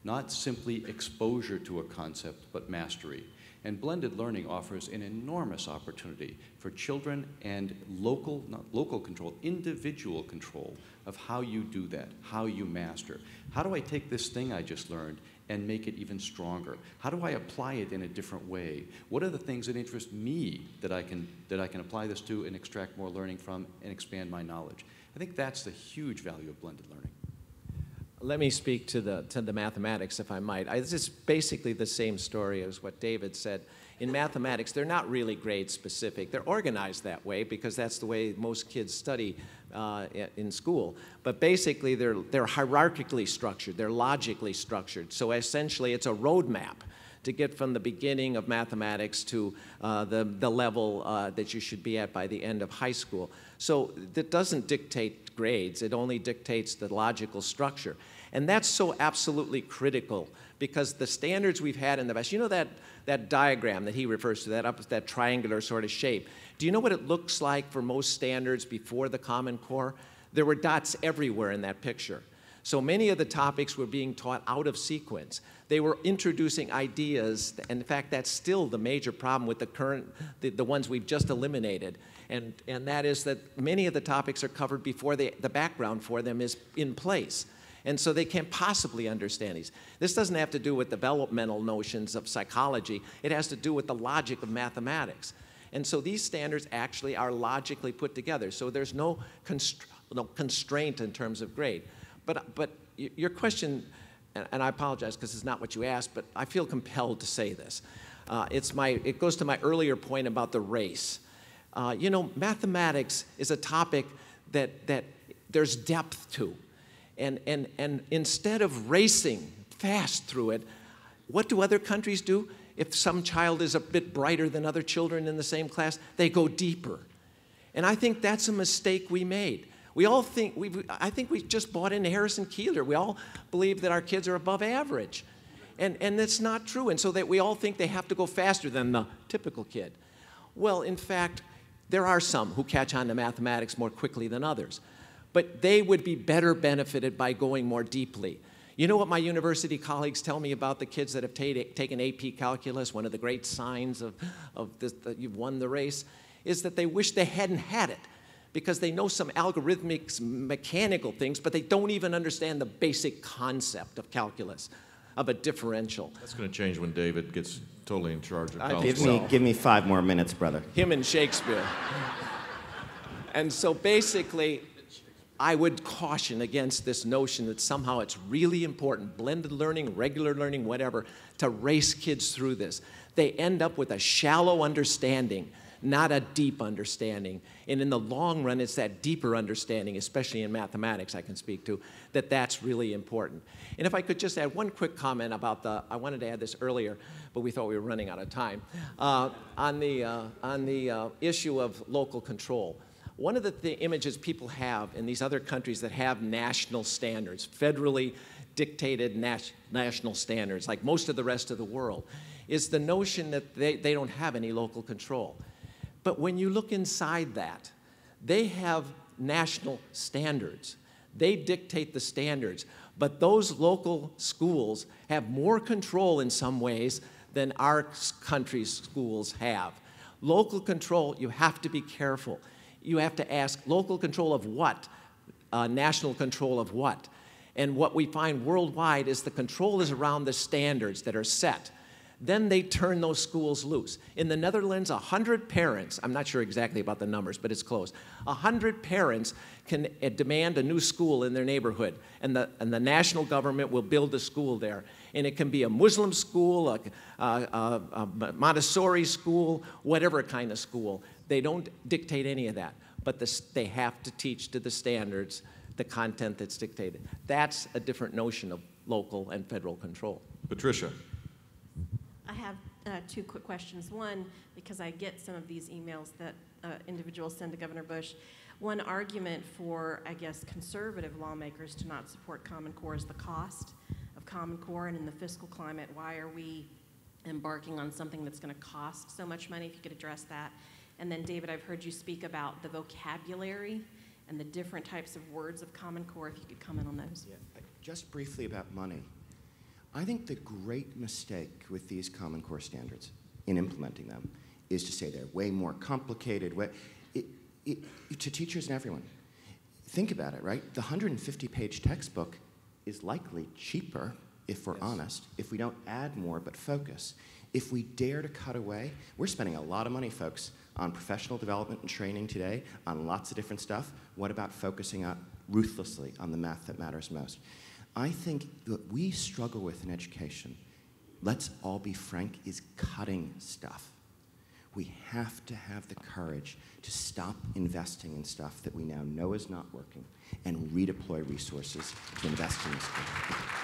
not simply exposure to a concept, but mastery. And blended learning offers an enormous opportunity for children and not local control, individual control of how you do that, how you master. How do I take this thing I just learned and make it even stronger? How do I apply it in a different way? What are the things that interest me that I can apply this to and extract more learning from and expand my knowledge? I think that's the huge value of blended learning. Let me speak to the mathematics, if I might. This is basically the same story as what David said. In mathematics, they're not really grade specific. They're organized that way because that's the way most kids study in school. But basically, they're hierarchically structured. They're logically structured. So essentially, it's a roadmap to get from the beginning of mathematics to the level that you should be at by the end of high school. So that doesn't dictate grades. It only dictates the logical structure. And that's so absolutely critical because the standards we've had in the past, you know that diagram that he refers to, that triangular sort of shape. Do you know what it looks like for most standards before the Common Core? There were dots everywhere in that picture. So many of the topics were being taught out of sequence. They were introducing ideas, and in fact, that's still the major problem with the current, the ones we've just eliminated. And that is that many of the topics are covered before the background for them is in place. And so they can't possibly understand these. This doesn't have to do with developmental notions of psychology. It has to do with the logic of mathematics. And so these standards actually are logically put together. So there's no constraint in terms of grade. But your question, and I apologize because it's not what you asked, but I feel compelled to say this. It goes to my earlier point about the race. You know, mathematics is a topic that there's depth to. And instead of racing fast through it, what do other countries do? If some child is a bit brighter than other children in the same class, they go deeper. And I think that's a mistake we made. We all think, I think we just bought into Harrison Keeler. We all believe that our kids are above average. And that's not true. And so that we all think they have to go faster than the typical kid. Well, in fact, there are some who catch on to mathematics more quickly than others. But they would be better benefited by going more deeply. You know what my university colleagues tell me about the kids that have taken AP calculus, one of the great signs of this, that you've won the race, is that they wish they hadn't had it because they know some algorithmic, mechanical things, but they don't even understand the basic concept of calculus, of a differential. That's going to change when David gets totally in charge of college. Give me 5 more minutes, brother. Him and Shakespeare. And so basically, I would caution against this notion that somehow it's really important, blended learning, regular learning, whatever, to race kids through this. They end up with a shallow understanding, not a deep understanding. And in the long run, it's that deeper understanding, especially in mathematics I can speak to, that's really important. And if I could just add one quick comment about I wanted to add this earlier, but we thought we were running out of time, on the issue of local control. One of the images people have in these other countries that have national standards, federally dictated national standards, like most of the rest of the world, is the notion that they don't have any local control. But when you look inside that, they have national standards. They dictate the standards. But those local schools have more control in some ways than our country's schools have. Local control, you have to be careful. You have to ask, local control of what? National control of what? And what we find worldwide is the control is around the standards that are set. Then they turn those schools loose. In the Netherlands, 100 parents, I'm not sure exactly about the numbers, but it's close. 100 parents can demand a new school in their neighborhood, and the national government will build a school there. And it can be a Muslim school, a Montessori school, whatever kind of school. They don't dictate any of that, but they have to teach to the standards the content that's dictated. That's a different notion of local and federal control. Patricia. I have 2 quick questions. One, because I get some of these emails that individuals send to Governor Bush. One argument for, I guess, conservative lawmakers to not support Common Core is the cost of Common Core, and in the fiscal climate, why are we embarking on something that's going to cost so much money? If you could address that. And then, David, I've heard you speak about the vocabulary and the different types of words of Common Core. If you could comment on those. Yeah. Just briefly about money. I think the great mistake with these Common Core standards in implementing them is to say they're way more complicated to teachers and everyone. Think about it, right? The 150-page textbook is likely cheaper if we're honest, if we don't add more but focus, if we dare to cut away. We're spending a lot of money, folks, on professional development and training today, on lots of different stuff. What about focusing ruthlessly on the math that matters most? I think what we struggle with in education, let's all be frank, is cutting stuff. We have to have the courage to stop investing in stuff that we now know is not working and redeploy resources to invest in this stuff.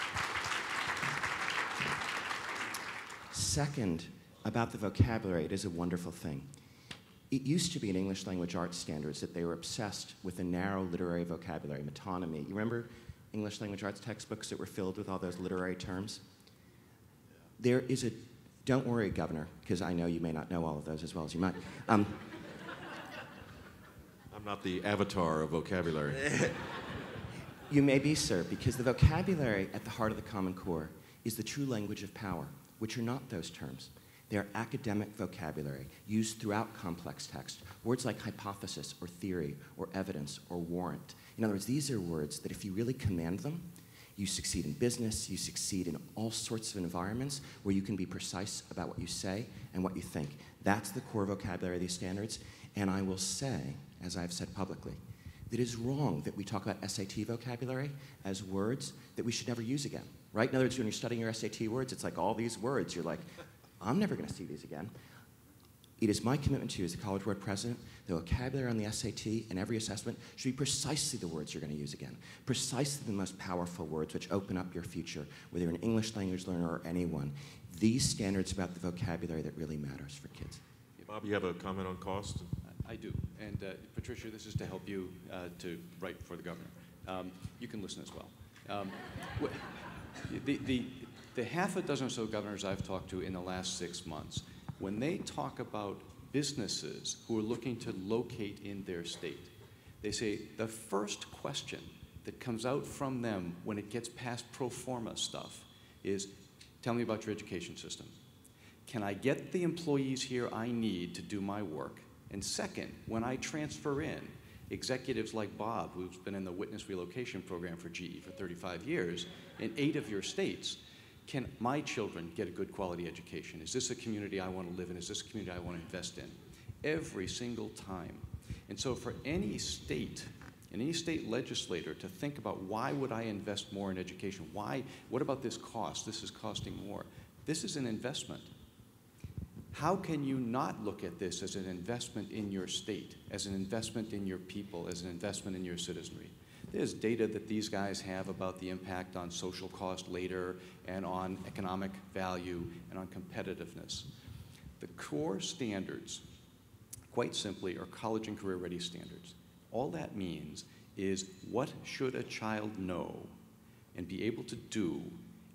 Second, about the vocabulary, it is a wonderful thing. It used to be in English language arts standards that they were obsessed with a narrow literary vocabulary, metonymy. You remember English language arts textbooks that were filled with all those literary terms? There is a, don't worry, Governor, because I know you may not know all of those as well as you might. I'm not the avatar of vocabulary. You may be, sir, because the vocabulary at the heart of the Common Core is the true language of power, which are not those terms. They are academic vocabulary used throughout complex text. Words like hypothesis or theory or evidence or warrant. In other words, these are words that if you really command them, you succeed in business, you succeed in all sorts of environments where you can be precise about what you say and what you think. That's the core vocabulary of these standards. And I will say, as I've said publicly, that it is wrong that we talk about SAT vocabulary as words that we should never use again, right? In other words, when you're studying your SAT words, it's like all these words. You're like, I'm never going to see these again. It is my commitment to you as the College Board President, the vocabulary on the SAT and every assessment should be precisely the words you're going to use again, precisely the most powerful words which open up your future, whether you're an English language learner or anyone. These standards about the vocabulary that really matters for kids. Bob, you have a comment on cost? I do. And Patricia, this is to help you to write for the governor. You can listen as well. The half a dozen or so governors I've talked to in the last 6 months, when they talk about businesses who are looking to locate in their state, they say the first question that comes out from them when it gets past pro forma stuff is, tell me about your education system. Can I get the employees here I need to do my work? And second, when I transfer in executives like Bob, who's been in the witness relocation program for GE for 35 years, in 8 of your states, can my children get a good quality education? Is this a community I want to live in? Is this a community I want to invest in? Every single time. And so for any state, and any state legislator to think about why would I invest more in education? Why? What about this cost? This is costing more. This is an investment. How can you not look at this as an investment in your state, as an investment in your people, as an investment in your citizenry? There's data that these guys have about the impact on social cost later and on economic value and on competitiveness. The core standards, quite simply, are college and career ready standards. All that means is what should a child know and be able to do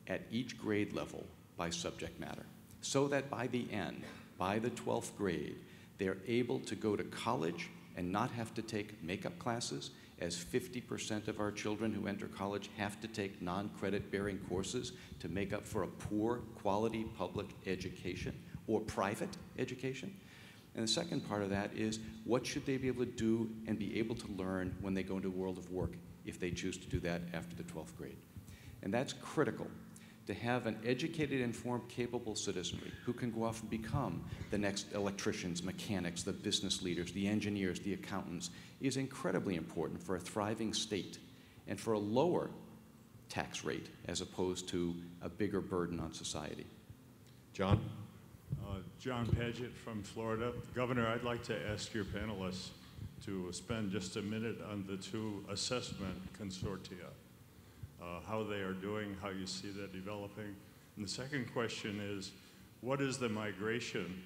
at each grade level by subject matter, so that by the end, by the 12th grade, they're able to go to college and not have to take makeup classes, as 50% of our children who enter college have to take non-credit bearing courses to make up for a poor quality public education or private education. And the second part of that is what should they be able to do and be able to learn when they go into the world of work if they choose to do that after the 12th grade. And that's critical, to have an educated, informed, capable citizenry who can go off and become the next electricians, mechanics, the business leaders, the engineers, the accountants, is incredibly important for a thriving state and for a lower tax rate as opposed to a bigger burden on society. John? John Paget from Florida. Governor, I'd like to ask your panelists to spend just a minute on the 2 assessment consortia. How they are doing, how you see that developing. And the second question is, what is the migration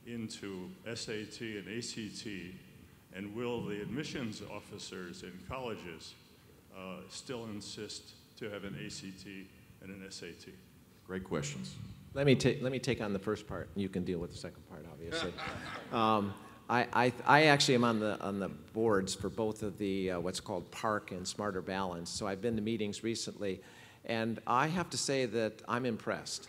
into SAT and ACT, and will the admissions officers in colleges still insist to have an ACT and an SAT? Great questions. Let me take on the first part, and you can deal with the second part, obviously. I actually am on the boards for both of the what's called PARC and Smarter Balance. So I've been to meetings recently, and I have to say that I'm impressed.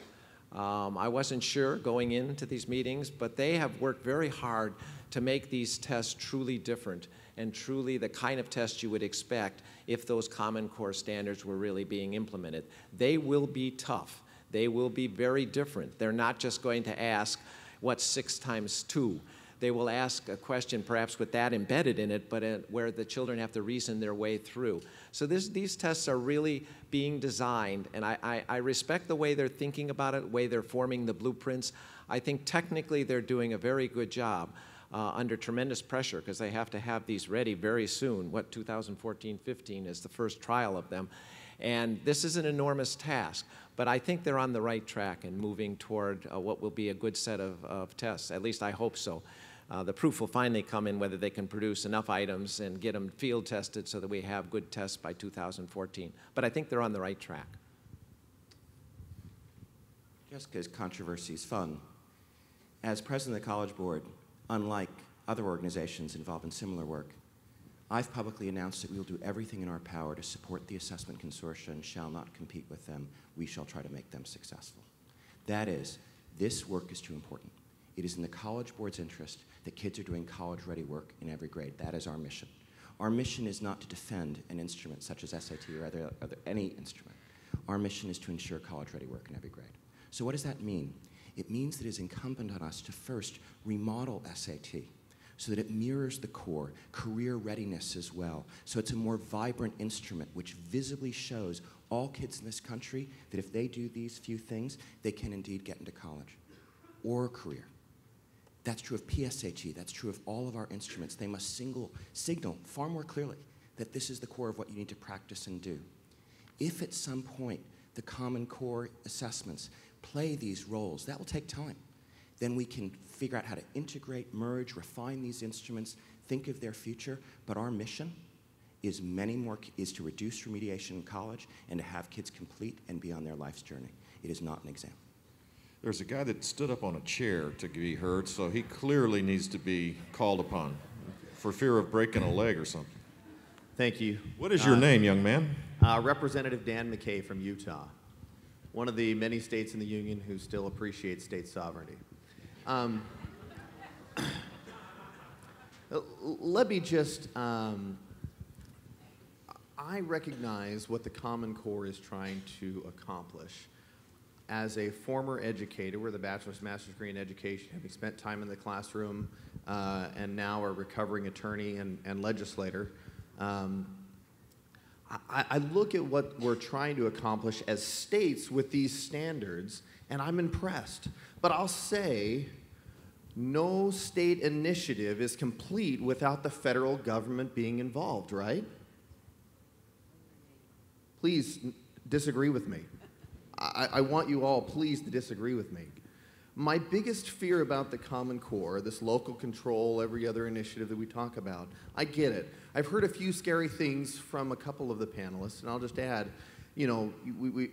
I wasn't sure going into these meetings, but they have worked very hard to make these tests truly different and truly the kind of test you would expect if those Common Core standards were really being implemented. They will be tough. They will be very different. They're not just going to ask, what's 6 times 2? They will ask a question perhaps with that embedded in it, but where the children have to reason their way through. So these tests are really being designed, and I respect the way they're thinking about it, the way they're forming the blueprints. I think technically they're doing a very good job under tremendous pressure, because they have to have these ready very soon. 2014-15 is the first trial of them. And this is an enormous task, but I think they're on the right track and moving toward what will be a good set of tests. At least I hope so. The proof will finally come in whether they can produce enough items and get them field tested so that we have good tests by 2014. But I think they're on the right track. Just because controversy is fun, as president of the College Board, unlike other organizations involved in similar work, I've publicly announced that we will do everything in our power to support the assessment consortia and shall not compete with them. We shall try to make them successful. That is, this work is too important. It is in the College Board's interest that kids are doing college-ready work in every grade. That is our mission. Our mission is not to defend an instrument such as SAT or any instrument. Our mission is to ensure college-ready work in every grade. So what does that mean? It means that it is incumbent on us to first remodel SAT so that it mirrors the core, career readiness as well. So it's a more vibrant instrument which visibly shows all kids in this country that if they do these few things, they can indeed get into college or a career. That's true of PSAT, that's true of all of our instruments. They must signal far more clearly that this is the core of what you need to practice and do. If at some point the Common Core assessments play these roles, that will take time. Then we can figure out how to integrate, merge, refine these instruments, think of their future. But our mission is is to reduce remediation in college and to have kids complete and be on their life's journey. It is not an exam. There's a guy that stood up on a chair to be heard, so he clearly needs to be called upon for fear of breaking a leg or something. Thank you. What is your name, young man? Representative Dan McKay from Utah, one of the many states in the Union who still appreciates state sovereignty. Let me just, I recognize what the Common Core is trying to accomplish. As a former educator with a bachelor's, master's degree in education, having spent time in the classroom and now a recovering attorney and legislator, I look at what we're trying to accomplish as states with these standards, and I'm impressed. But I'll say, no state initiative is complete without the federal government being involved, right? Please disagree with me. I want you all, please, to disagree with me. My biggest fear about the Common Core, this local control, every other initiative that we talk about, I get it. I've heard a few scary things from a couple of the panelists, and I'll just add, you know,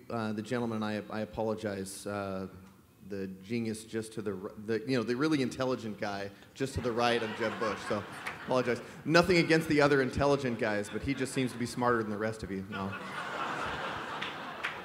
the gentleman and I apologize, the genius just to the really intelligent guy just to the right of Jeb Bush, so apologize. Nothing against the other intelligent guys, but he just seems to be smarter than the rest of you. No.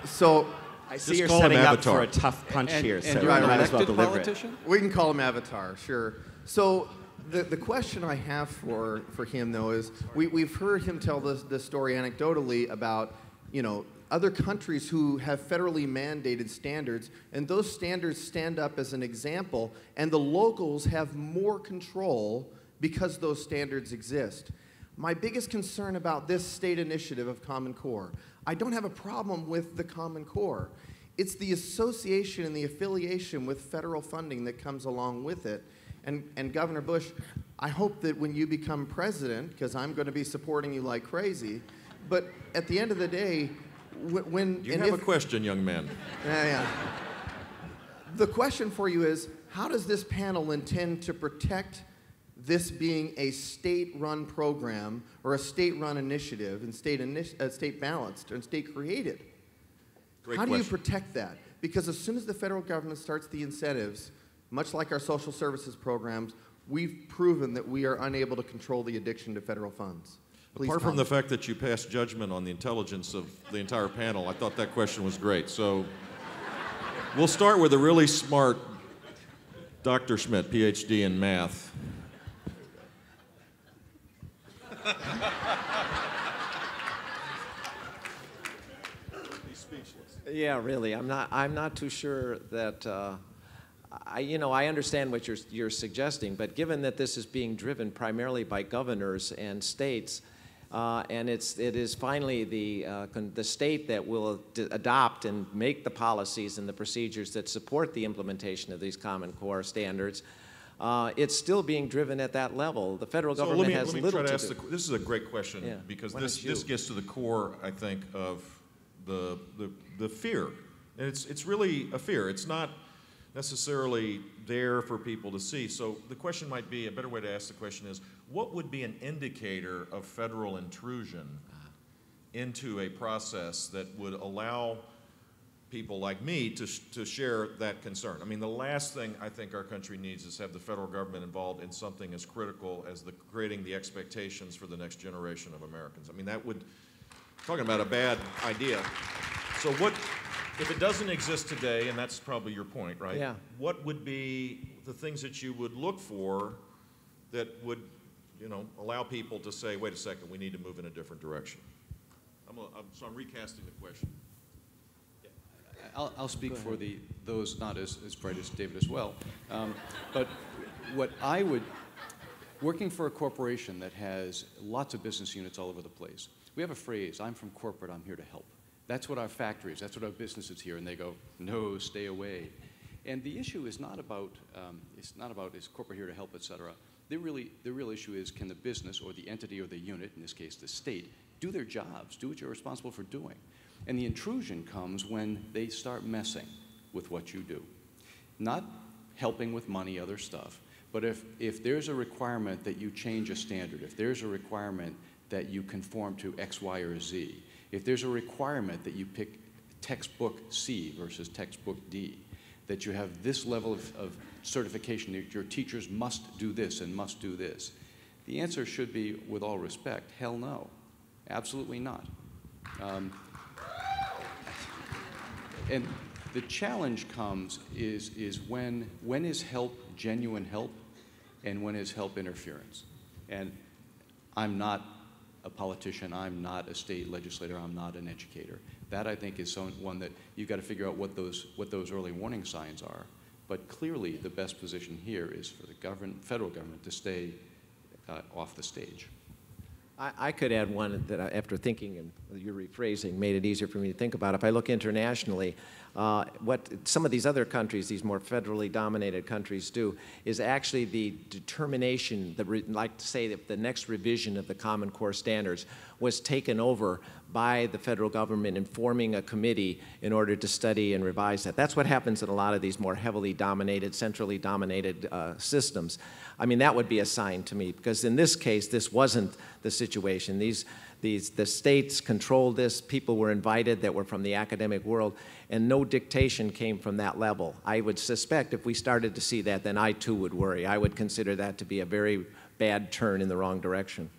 So, I see you're setting up for a tough punch here, so you're I an might as well elected deliver politician? it. we can call him Avatar, sure. So the question I have for him, though, is we've heard him tell this story anecdotally about, you know, other countries who have federally mandated standards, and those standards stand up as an example, and the locals have more control because those standards exist. My biggest concern about this state initiative of Common Core, I don't have a problem with the Common Core. It's the association and the affiliation with federal funding that comes along with it. And Governor Bush, I hope that when you become president, because I'm going to be supporting you like crazy, but at the end of the day, when... You have a question, young man. Yeah. The question for you is, how does this panel intend to protect this being a state-run program or a state-run initiative and state balanced and state created? How do you protect that? Because as soon as the federal government starts the incentives, much like our social services programs, we've proven that we are unable to control the addiction to federal funds. Apart from the fact that you passed judgment on the intelligence of the entire panel, I thought that question was great. So we'll start with a really smart Dr. Schmidt, PhD in math. speechless. Yeah, really. I'm not too sure that. I understand what you're suggesting, but given that this is being driven primarily by governors and states, and it is finally the state that will adopt and make the policies and the procedures that support the implementation of these Common Core standards, it's still being driven at that level. The federal government has little to do. This is a great question because this gets to the core, I think, of the fear. And it's really a fear. It's not necessarily there for people to see. So the question might be, a better way to ask the question is, what would be an indicator of federal intrusion into a process that would allow people like me to share that concern? I mean, the last thing I think our country needs is have the federal government involved in something as critical as creating the expectations for the next generation of Americans. I mean, that would, talking about a bad idea. So what, if it doesn't exist today, and that's probably your point, right? Yeah. What would be the things that you would look for that would, allow people to say, wait a second, we need to move in a different direction? So I'm recasting the question. I'll speak for those not as bright as David as well. But what I would, working for a corporation that has lots of business units all over the place, we have a phrase, I'm from corporate, I'm here to help. That's what our factory is, that's what our business is here, and they go, no, stay away. And the issue is not about, is corporate here to help, et cetera. The real issue is, can the business or the entity or the unit, in this case the state, do their jobs, do what you're responsible for doing? And the intrusion comes when they start messing with what you do. Not helping with money, other stuff, but if there's a requirement that you change a standard, if there's a requirement that you conform to X, Y, or Z, if there's a requirement that you pick textbook C versus textbook D, that you have this level of certification, that your teachers must do this and must do this, the answer should be, with all respect, hell no. Absolutely not. And the challenge comes is when is help genuine help and when is help interference? And I'm not a politician, I'm not a state legislator, I'm not an educator. That, I think, is one that you've got to figure out what those early warning signs are. But clearly, the best position here is for the federal government to stay off the stage. I could add one that after thinking, and your rephrasing made it easier for me to think about. If I look internationally, what some of these other countries, these more federally dominated countries do, is actually the determination, like to say that the next revision of the Common Core standards was taken over by the federal government in forming a committee in order to study and revise that. That's what happens in a lot of these more heavily dominated, centrally dominated systems. I mean, that would be a sign to me, because in this case, this wasn't the situation. The states controlled this, people were invited that were from the academic world, and no dictation came from that level. I would suspect if we started to see that, then I too would worry. I would consider that to be a very bad turn in the wrong direction.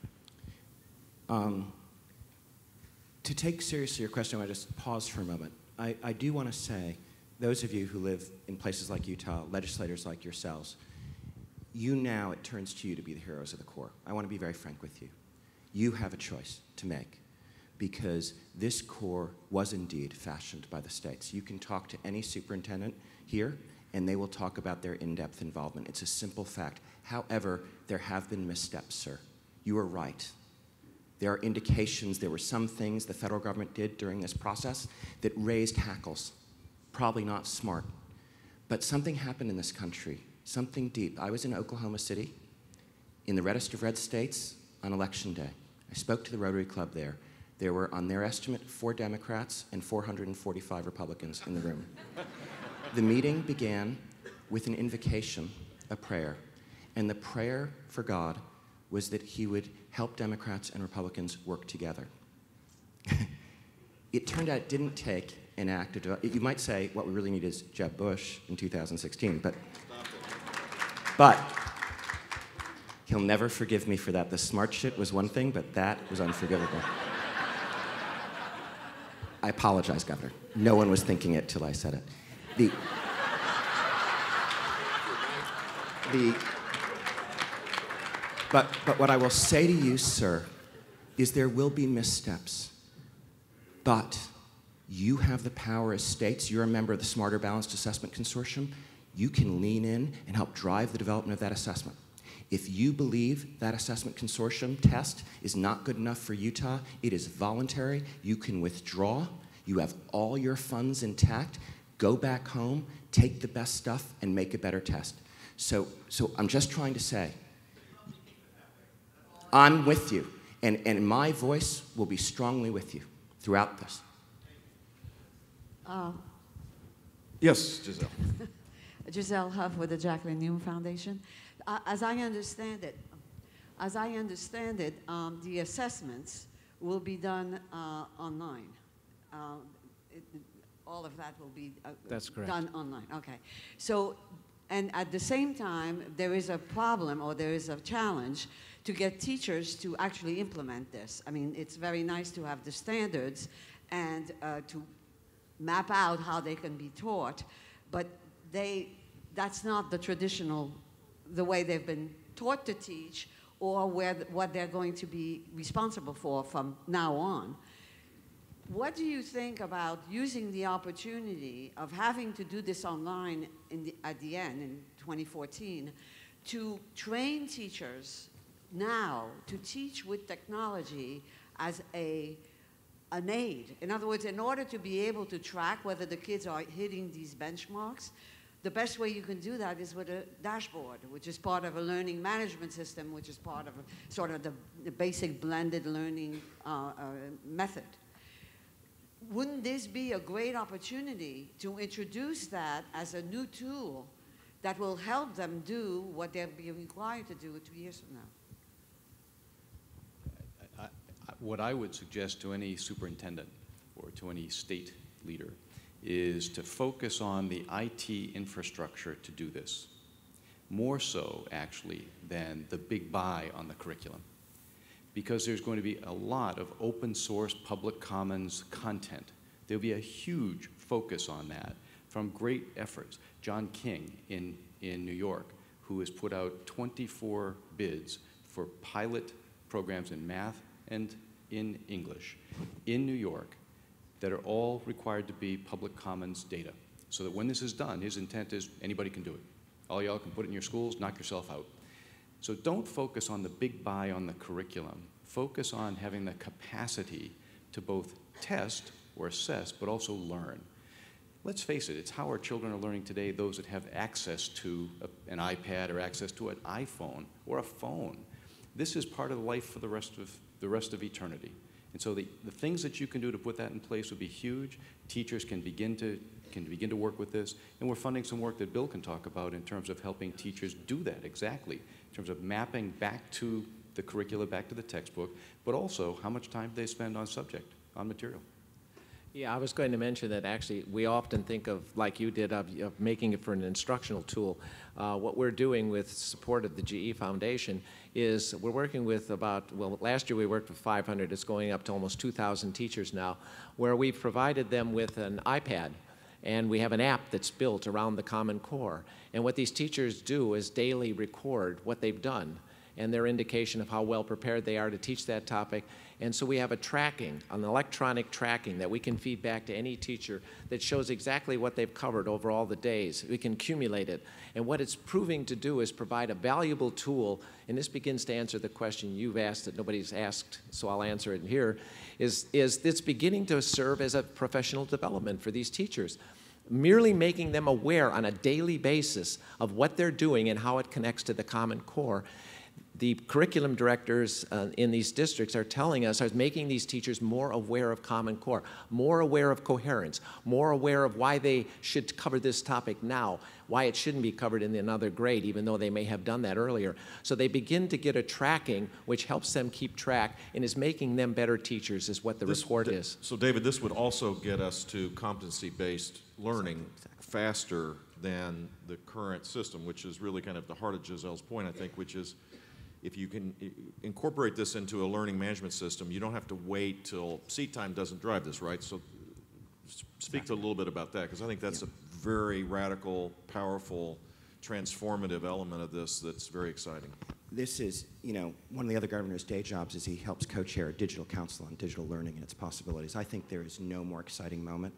To take seriously your question, I want to just pause for a moment. I do want to say, those of you who live in places like Utah, legislators like yourselves, it turns to you to be the heroes of the Corps. I want to be very frank with you. You have a choice to make, because this Corps was indeed fashioned by the states. You can talk to any superintendent here, and they will talk about their in-depth involvement. It's a simple fact. However, there have been missteps, sir. You are right. There are indications there were some things the federal government did during this process that raised hackles. Probably not smart. But something happened in this country, something deep. I was in Oklahoma City, in the reddest of red states, on Election Day. I spoke to the Rotary Club there. There were, on their estimate, 4 Democrats and 445 Republicans in the room. The meeting began with an invocation, a prayer. And the prayer for God was that he would help Democrats and Republicans work together. It turned out it didn't take an act of development. You might say what we really need is Jeb Bush in 2016, but he'll never forgive me for that. The smart shit was one thing, but that was unforgivable. I apologize, Governor. No one was thinking it till I said it. But what I will say to you, sir, is there will be missteps. But You have the power as states. You're a member of the Smarter Balanced Assessment Consortium. You can lean in and help drive the development of that assessment. If you believe that assessment consortium test is not good enough for Utah, it is voluntary. You can withdraw. You have all your funds intact. Go back home, take the best stuff, and make a better test. So I'm just trying to say, I'm with you, and my voice will be strongly with you throughout this. Yes, Giselle. Giselle Huff with the Jacqueline Newman Foundation. As I understand it, the assessments will be done online. All of that will be That's correct. done online. Okay. So, and at the same time, there is a problem or there is a challenge to get teachers to actually implement this. I mean, it's very nice to have the standards and to map out how they can be taught, but that's not the traditional, the way they've been taught to teach or what they're going to be responsible for from now on. What do you think about using the opportunity of having to do this online at the end in 2014 to train teachers now to teach with technology as an aid? In other words, in order to be able to track whether the kids are hitting these benchmarks, the best way you can do that is with a dashboard, which is part of a learning management system, which is part of sort of the basic blended learning method. Wouldn't this be a great opportunity to introduce that as a new tool that will help them do what they'll be required to do 2 years from now? What I would suggest to any superintendent or to any state leader is to focus on the IT infrastructure to do this, more so actually than the big buy on the curriculum, because there's going to be a lot of open source public commons content. There'll be a huge focus on that from great efforts. John King in New York, who has put out 24 bids for pilot programs in math and in English in New York that are all required to be public commons data, so that when this is done, his intent is anybody can do it. All y'all can put it in your schools, knock yourself out. So don't focus on the big buy on the curriculum. Focus on having the capacity to both test or assess, but also learn. Let's face it, it's how our children are learning today, those that have access to an iPad or access to an iPhone or a phone. This is part of life for the rest of eternity. And so the things that you can do to put that in place would be huge. Teachers can begin to work with this, and we're funding some work that Bill can talk about in terms of helping teachers do that exactly, in terms of mapping back to the curricula, back to the textbook, but also how much time they spend on subject, on material. Yeah, I was going to mention that actually we often think of, like you did, of making it for an instructional tool. What we're doing with support of the GE Foundation is we're working with last year we worked with 500, it's going up to almost 2,000 teachers now, where we've provided them with an iPad, and we have an app that's built around the Common Core. And what these teachers do is daily record what they've done and their indication of how well prepared they are to teach that topic. And so we have an electronic tracking that we can feed back to any teacher that shows exactly what they've covered over all the days. We can accumulate it. And what it's proving to do is provide a valuable tool, and this begins to answer the question you've asked that nobody's asked, so I'll answer it here, is it's beginning to serve as a professional development for these teachers. Merely making them aware on a daily basis of what they're doing and how it connects to the Common Core. The curriculum directors in these districts are telling us, are making these teachers more aware of Common Core, more aware of coherence, more aware of why they should cover this topic now, why it shouldn't be covered in another grade, even though they may have done that earlier. So they begin to get a tracking which helps them keep track and is making them better teachers, is what the report is. So David, this would also get us to competency-based learning faster than the current system, which is really kind of the heart of Giselle's point, I think, which is if you can incorporate this into a learning management system, you don't have to wait till seat time doesn't drive this, right? So speak to a little bit about that, because I think that's a very radical, powerful, transformative element of this that's very exciting. This is, you know, one of the other governor's day jobs is he helps co-chair a digital council on digital learning and its possibilities. I think there is no more exciting moment.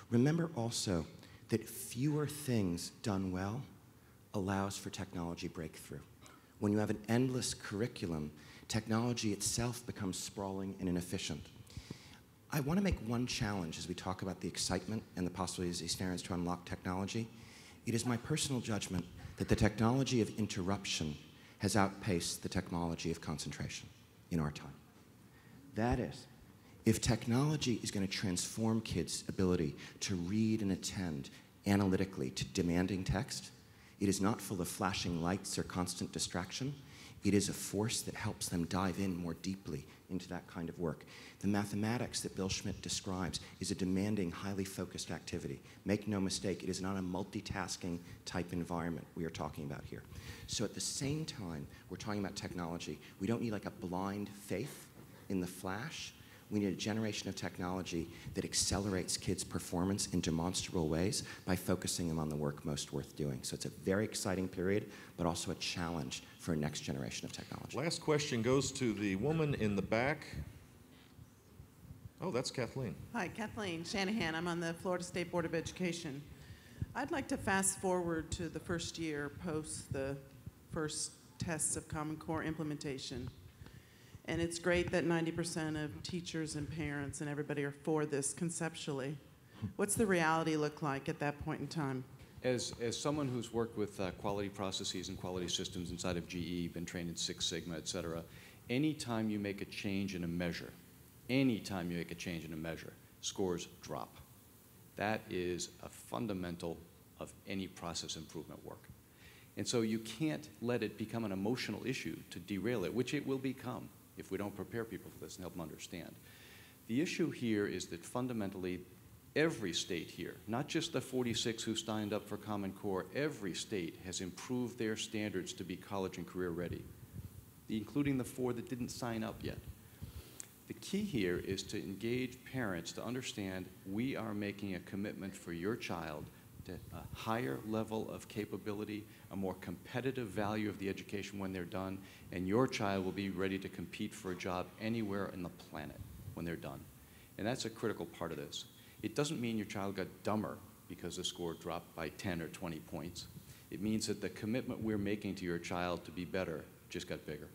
Remember also that fewer things done well allows for technology breakthrough. When you have an endless curriculum, technology itself becomes sprawling and inefficient. I want to make one challenge as we talk about the excitement and the possibilities of these standards to unlock technology. It is my personal judgment that the technology of interruption has outpaced the technology of concentration in our time. That is, if technology is going to transform kids' ability to read and attend analytically to demanding text, it is not full of flashing lights or constant distraction. It is a force that helps them dive in more deeply into that kind of work. The mathematics that Bill Schmidt describes is a demanding, highly focused activity. Make no mistake, it is not a multitasking type environment we are talking about here. So at the same time we're talking about technology, we don't need like a blind faith in the flash. We need a generation of technology that accelerates kids' performance in demonstrable ways by focusing them on the work most worth doing. So it's a very exciting period, but also a challenge for a next generation of technology. Last question goes to the woman in the back. Oh, that's Kathleen. Hi, Kathleen Shanahan. I'm on the Florida State Board of Education. I'd like to fast forward to the first year post the first tests of Common Core implementation. And it's great that 90% of teachers and parents and everybody are for this conceptually. What's the reality look like at that point in time? As someone who's worked with quality processes and quality systems inside of GE, been trained in Six Sigma, et cetera, anytime you make a change in a measure, scores drop. That is a fundamental of any process improvement work. And so you can't let it become an emotional issue to derail it, which it will become if we don't prepare people for this and help them understand. The issue here is that fundamentally every state here, not just the 46 who signed up for Common Core, every state has improved their standards to be college and career ready, including the 4 that didn't sign up yet. The key here is to engage parents to understand we are making a commitment for your child to a higher level of capability, a more competitive value of the education when they're done, and your child will be ready to compete for a job anywhere on the planet when they're done. And that's a critical part of this. It doesn't mean your child got dumber because the score dropped by 10 or 20 points. It means that the commitment we're making to your child to be better just got bigger.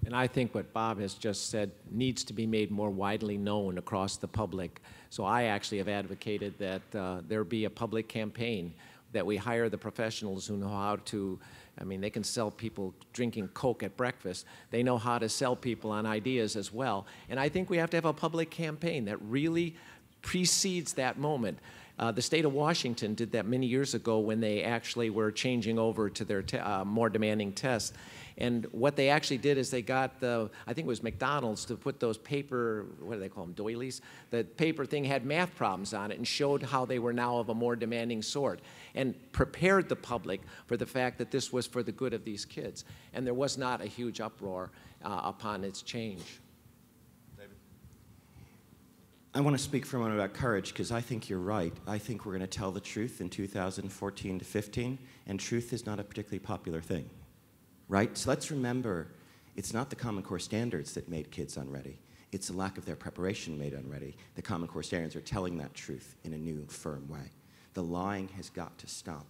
And I think what Bob has just said needs to be made more widely known across the public. So I actually have advocated that there be a public campaign, that we hire the professionals who know how to, I mean, they can sell people drinking Coke at breakfast. They know how to sell people on ideas as well. And I think we have to have a public campaign that really precedes that moment. The state of Washington did that many years ago when they actually were changing over to their more demanding tests. And what they actually did is they got the, I think it was McDonald's, to put those paper, what do they call them, doilies? The paper thing had math problems on it and showed how they were now of a more demanding sort and prepared the public for the fact that this was for the good of these kids. And there was not a huge uproar upon its change. David? I want to speak for a moment about courage because I think you're right. I think we're going to tell the truth in 2014 to 15, and truth is not a particularly popular thing. Right? So let's remember, it's not the Common Core standards that made kids unready. It's the lack of their preparation made unready. The Common Core standards are telling that truth in a new, firm way. The lying has got to stop.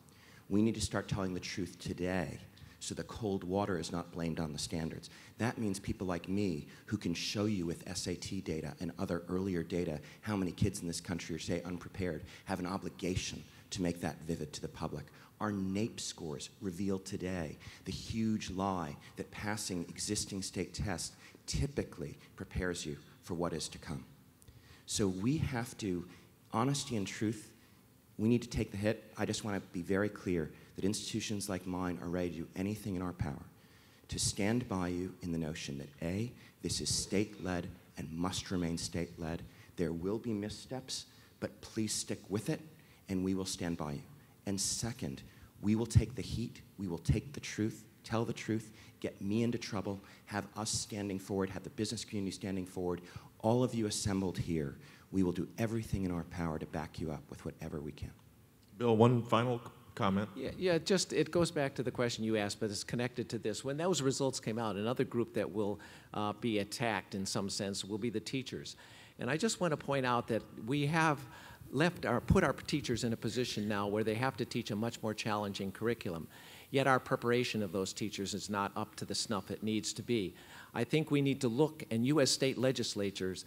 We need to start telling the truth today so the cold water is not blamed on the standards. That means people like me who can show you with SAT data and other earlier data how many kids in this country are, say, unprepared, have an obligation to make that vivid to the public. Our NAEP scores reveal today the huge lie that passing existing state tests typically prepares you for what is to come. So we have to, honesty and truth, we need to take the hit. I just want to be very clear that institutions like mine are ready to do anything in our power to stand by you in the notion that A, this is state-led and must remain state-led. There will be missteps, but please stick with it, and we will stand by you. And second, we will take the heat, we will take the truth, tell the truth, get me into trouble, have us standing forward, have the business community standing forward, all of you assembled here. We will do everything in our power to back you up with whatever we can. Bill, one final comment? Yeah, just it goes back to the question you asked, but it's connected to this. When those results came out, another group that will be attacked in some sense will be the teachers. And I just want to point out that we have put our teachers in a position now where they have to teach a much more challenging curriculum. Yet our preparation of those teachers is not up to the snuff it needs to be. I think we need to look, and you as state legislators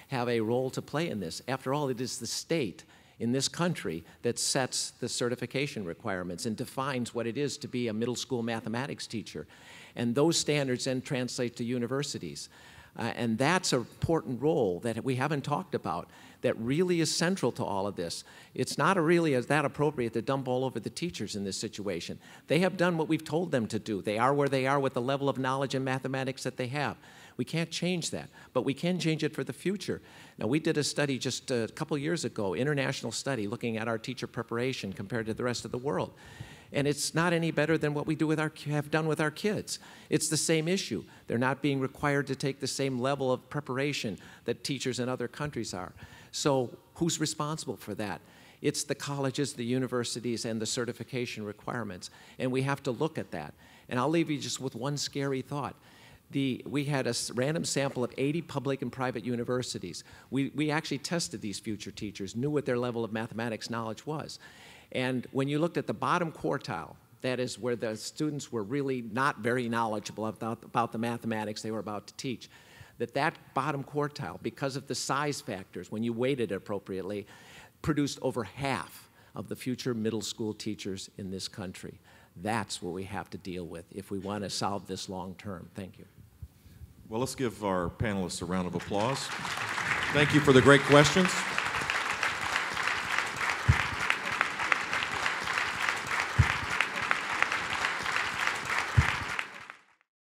have a role to play in this. After all, it is the state in this country that sets the certification requirements and defines what it is to be a middle school mathematics teacher. And those standards then translate to universities. And that's an important role that we haven't talked about that really is central to all of this. It's not really that appropriate to dump all over the teachers in this situation. They have done what we've told them to do. They are where they are with the level of knowledge in mathematics that they have. We can't change that, but we can change it for the future. Now, we did a study just a couple years ago, international study, looking at our teacher preparation compared to the rest of the world. And it's not any better than what we have done with our kids. It's the same issue. They're not being required to take the same level of preparation that teachers in other countries are. So who's responsible for that? It's the colleges, the universities, and the certification requirements. And we have to look at that. And I'll leave you just with one scary thought. We had a random sample of 80 public and private universities. We actually tested these future teachers, knew what their level of mathematics knowledge was. And when you looked at the bottom quartile, that is where the students were really not very knowledgeable about the mathematics they were about to teach, that bottom quartile, because of the size factors, when you weighted it appropriately, produced over half of the future middle school teachers in this country. That's what we have to deal with if we want to solve this long term. Thank you. Well, let's give our panelists a round of applause. Thank you for the great questions.